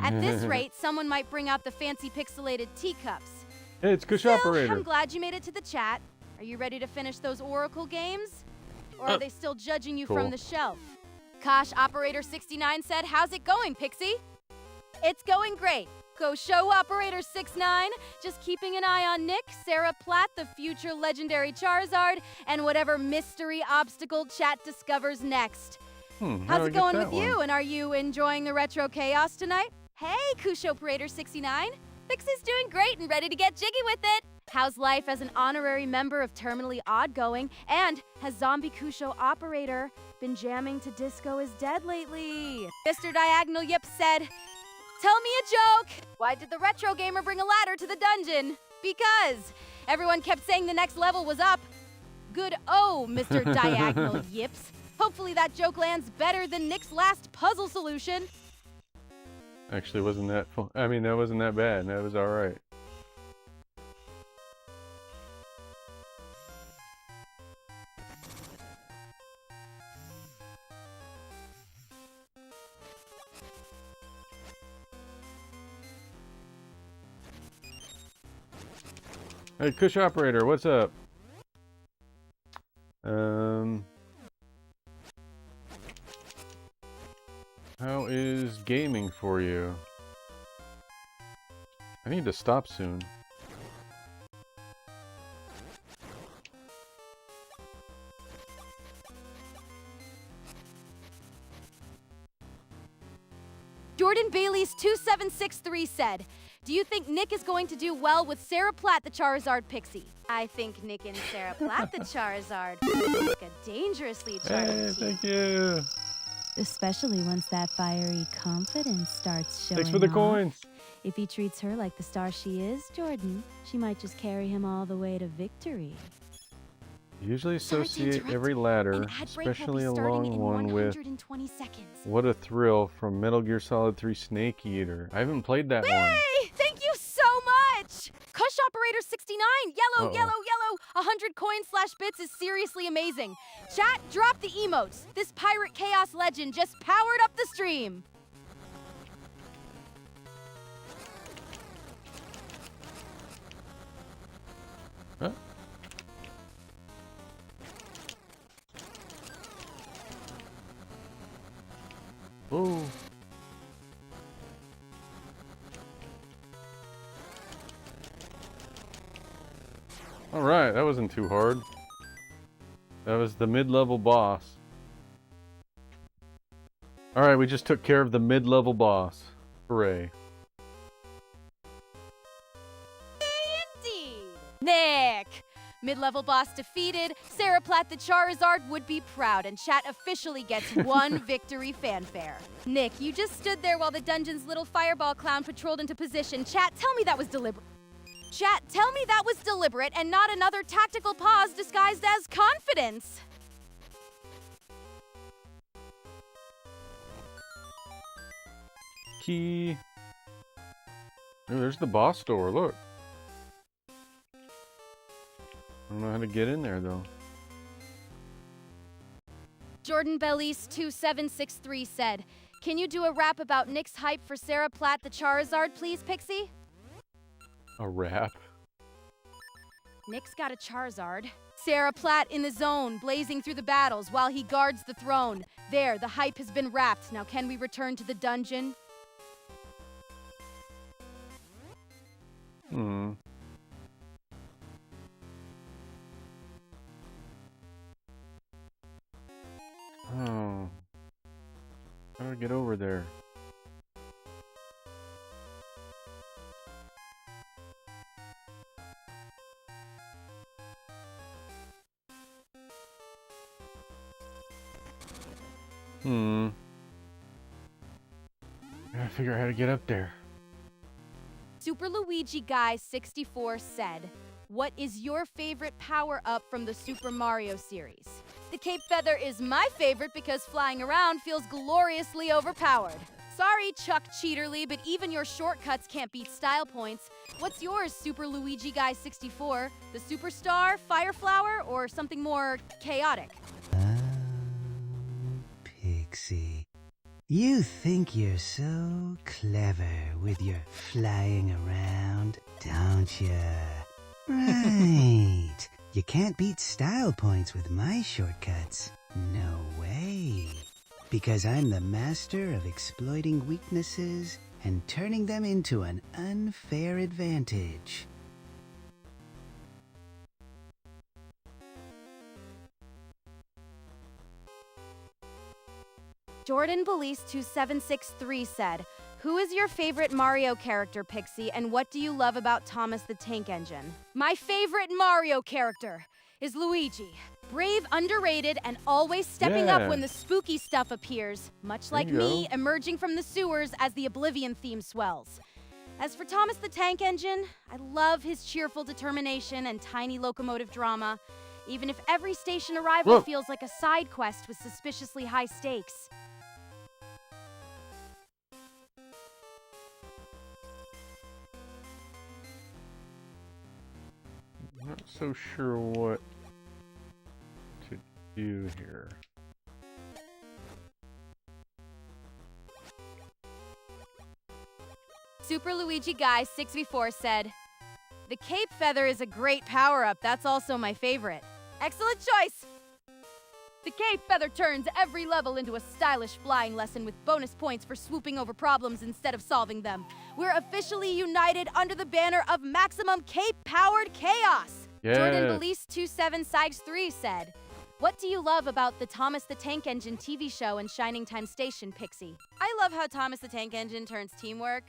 At this rate, someone might bring out the fancy pixelated teacups. Hey, it's Kush Still, Operator. I'm glad you made it to the chat. Are you ready to finish those Oracle games? Or are they still judging you from the shelf? Kosh Operator 69 said, how's it going, Pixie? It's going great. Go Show Operator 69, just keeping an eye on Nick, Sarah Platt, the future legendary Charizard, and whatever mystery obstacle chat discovers next. How's it going with you, and are you enjoying the retro chaos tonight? Hey, Kush Operator 69. Pixie's doing great and ready to get jiggy with it. How's life as an honorary member of Terminally Odd going? And has Zombie Kusho Operator been jamming to Disco is Dead lately? Mr. Diagonal Yip said, tell me a joke! Why did the retro gamer bring a ladder to the dungeon? Because everyone kept saying the next level was up. Good Mr. Diagonal Yips. Hopefully that joke lands better than Nick's last puzzle solution. Actually, wasn't that fun. I mean, that wasn't that bad. That was alright. Hey, Kush Operator, what's up? How is gaming for you? I need to stop soon. Jordan Bailey's 2763 said, do you think Nick is going to do well with Sarah Platt the Charizard Pixie? I think Nick and Sarah Platt the Charizard make a dangerously charming team. Thank you. Especially once that fiery confidence starts showing. Thanks for the off. coins. If he treats her like the star she is, Jordan, she might just carry him all the way to victory. Usually associate every ladder, especially a long one, with What a Thrill from Metal Gear Solid 3 Snake Eater. I haven't played that one. Thank you so much! Kush Operator Number 69, yellow, Uh-oh. yellow, yellow. 100 coins/bits is seriously amazing. Chat, drop the emotes. This pirate chaos legend just powered up the stream. Huh? Oh. Alright, that wasn't too hard. That was the mid-level boss. Alright, we just took care of the mid-level boss. Hooray. Indeed. Nick! Mid-level boss defeated. Sarah Platt the Charizard would be proud, and chat officially gets one victory fanfare. Nick, you just stood there while the dungeon's little fireball clown patrolled into position. Chat, tell me that was deliberate. Chat, tell me that was deliberate and not another tactical pause disguised as confidence. Key. Oh, there's the boss door, look. I don't know how to get in there, though. Jordan Bellis 2763 said, "Can you do a rap about Nick's hype for Sarah Platt the Charizard, please, Pixie?" A rap. Nick's got a Charizard. Sarah Platt in the zone, blazing through the battles while he guards the throne. There, the hype has been wrapped. Now can we return to the dungeon? Hmm. Oh. How do I get over there? Gotta figure out how to get up there. Super Luigi Guy 64 said, "What is your favorite power-up from the Super Mario series?" The Cape Feather is my favorite because flying around feels gloriously overpowered. Sorry, Chuck Cheaterly, but even your shortcuts can't beat style points. What's yours, Super Luigi Guy 64? The Superstar, Fire Flower, or something more chaotic? Pixie. You think you're so clever with your flying around, don't you? Right. You can't beat style points with my shortcuts. No way. Because I'm the master of exploiting weaknesses and turning them into an unfair advantage. Jordan Bellis 2763 said, "Who is your favorite Mario character, Pixie, and what do you love about Thomas the Tank Engine?" My favorite Mario character is Luigi. Brave, underrated, and always stepping up when the spooky stuff appears. Much like me, emerging from the sewers as the Oblivion theme swells. As for Thomas the Tank Engine, I love his cheerful determination and tiny locomotive drama, even if every station arrival feels like a side quest with suspiciously high stakes. Not so sure what to do here. Super Luigi Guy 6v4 said, "The Cape Feather is a great power-up. That's also my favorite." Excellent choice! The Cape Feather turns every level into a stylish flying lesson with bonus points for swooping over problems instead of solving them. We're officially united under the banner of maximum Cape-powered chaos! Yes. Jordan Bellis 2763 said, "What do you love about the Thomas the Tank Engine TV show and Shining Time Station, Pixie?" I love how Thomas the Tank Engine turns teamwork,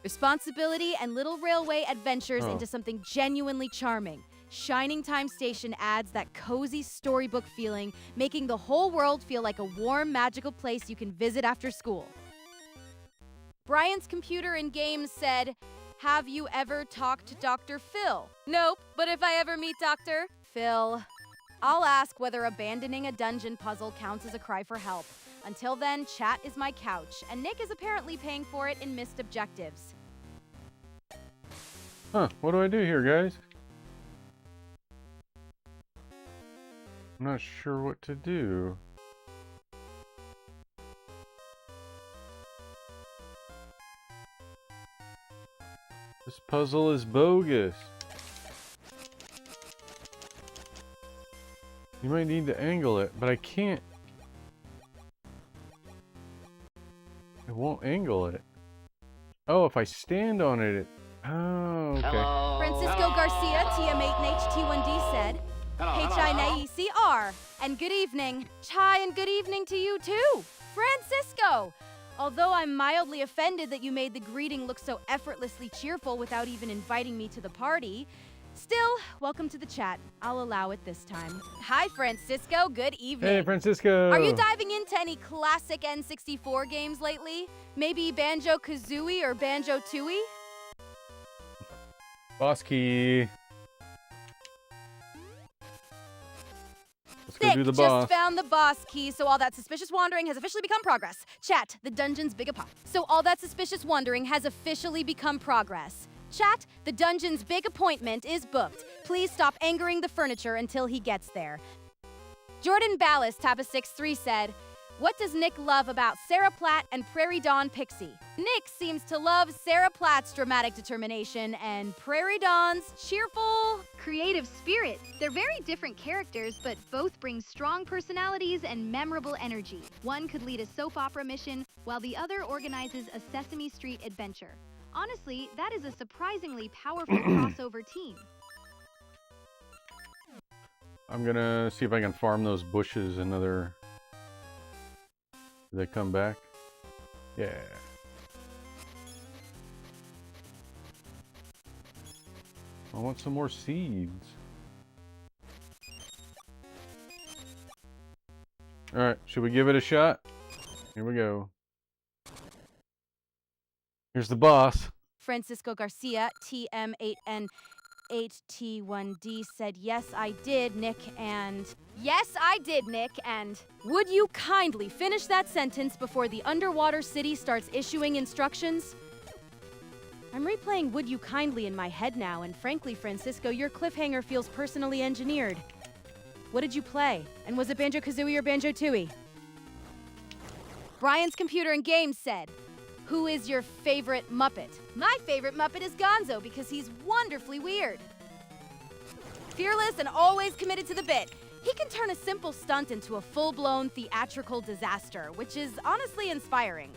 responsibility, and little railway adventures into something genuinely charming. Shining Time Station adds that cozy storybook feeling, making the whole world feel like a warm, magical place you can visit after school. Brian's Computer and Games said, "Have you ever talked to Dr. Phil?" Nope, but if I ever meet Dr. Phil, I'll ask whether abandoning a dungeon puzzle counts as a cry for help. Until then, chat is my couch, and Nick is apparently paying for it in missed objectives. Huh, what do I do here, guys? I'm not sure what to do. This puzzle is bogus. You might need to angle it, but I can't. It won't angle it. Oh, if I stand on it, oh, okay. Francisco Garcia, TM8NHT1D said, Hey Chai Naecr, and good evening. Chai, and good evening to you too, Francisco. Although I'm mildly offended that you made the greeting look so effortlessly cheerful without even inviting me to the party, still, welcome to the chat. I'll allow it this time. Hi, Francisco. Good evening. Hey, Francisco. Are you diving into any classic N64 games lately? Maybe Banjo-Kazooie or Banjo-Tooie? Boss key. Let's go Thick do the just boss. found the boss key, so all that suspicious wandering has officially become progress. Chat, the dungeon's big apart. So all that suspicious wandering has officially become progress. Chat, the dungeon's big appointment is booked. Please stop angering the furniture until he gets there. Jordan Ballas, Tappa63 said, what does Nick love about Sarah Platt and Prairie Dawn Pixie? Nick seems to love Sarah Platt's dramatic determination and Prairie Dawn's cheerful, creative spirit. They're very different characters, but both bring strong personalities and memorable energy. One could lead a soap opera mission, while the other organizes a Sesame Street adventure. Honestly, that is a surprisingly powerful crossover team. I'm gonna see if I can farm those bushes another... Do they come back? Yeah. I want some more seeds. Alright, should we give it a shot? Here we go. Here's the boss. Francisco Garcia, TM8NHT1D said, yes, I did, Nick, and... Yes, I did, Nick, and... Would you kindly finish that sentence before the underwater city starts issuing instructions? I'm replaying Would You Kindly in my head now, and frankly, Francisco, your cliffhanger feels personally engineered. What did you play? And was it Banjo-Kazooie or Banjo-Tooie? Brian's Computer and Games said, who is your favorite Muppet? My favorite Muppet is Gonzo because he's wonderfully weird. Fearless and always committed to the bit. He can turn a simple stunt into a full-blown theatrical disaster, which is honestly inspiring.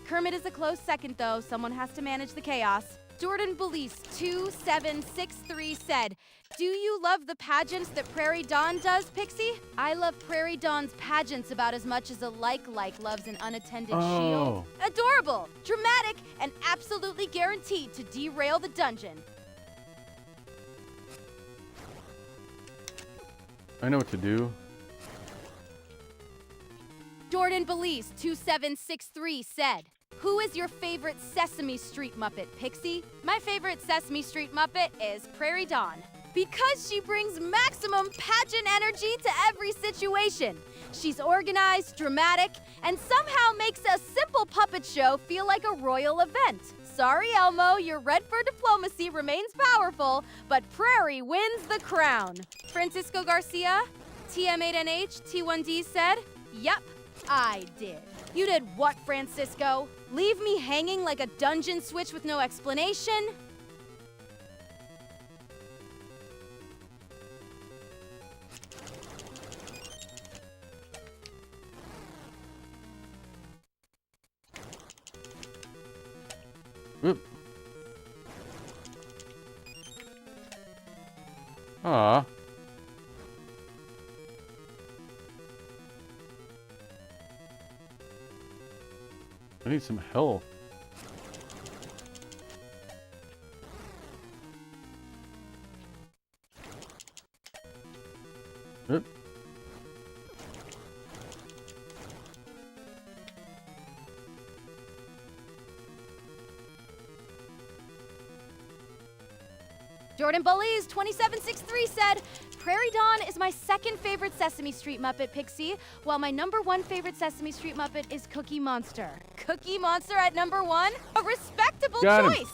Kermit is a close second, though. Someone has to manage the chaos. Jordan Belize 2763 said, do you love the pageants that Prairie Dawn does, Pixie? I love Prairie Dawn's pageants about as much as a like loves an unattended shield. Adorable, dramatic, and absolutely guaranteed to derail the dungeon. I know what to do. Jordan Belize 2763 said, who is your favorite Sesame Street Muppet, Pixie? My favorite Sesame Street Muppet is Prairie Dawn, because she brings maximum pageant energy to every situation. She's organized, dramatic, and somehow makes a simple puppet show feel like a royal event. Sorry, Elmo, your red fur diplomacy remains powerful, but Prairie wins the crown. Francisco Garcia, TM8NH, T1D said, yup, I did. You did what, Francisco? Leave me hanging like a dungeon switch with no explanation? Oop. Aw. I need some help. Oop. Jordan Belize 2763 said, Prairie Dawn is my second favorite Sesame Street Muppet, Pixie, while my #1 favorite Sesame Street Muppet is Cookie Monster. Cookie Monster at #1? A respectable Got him. choice!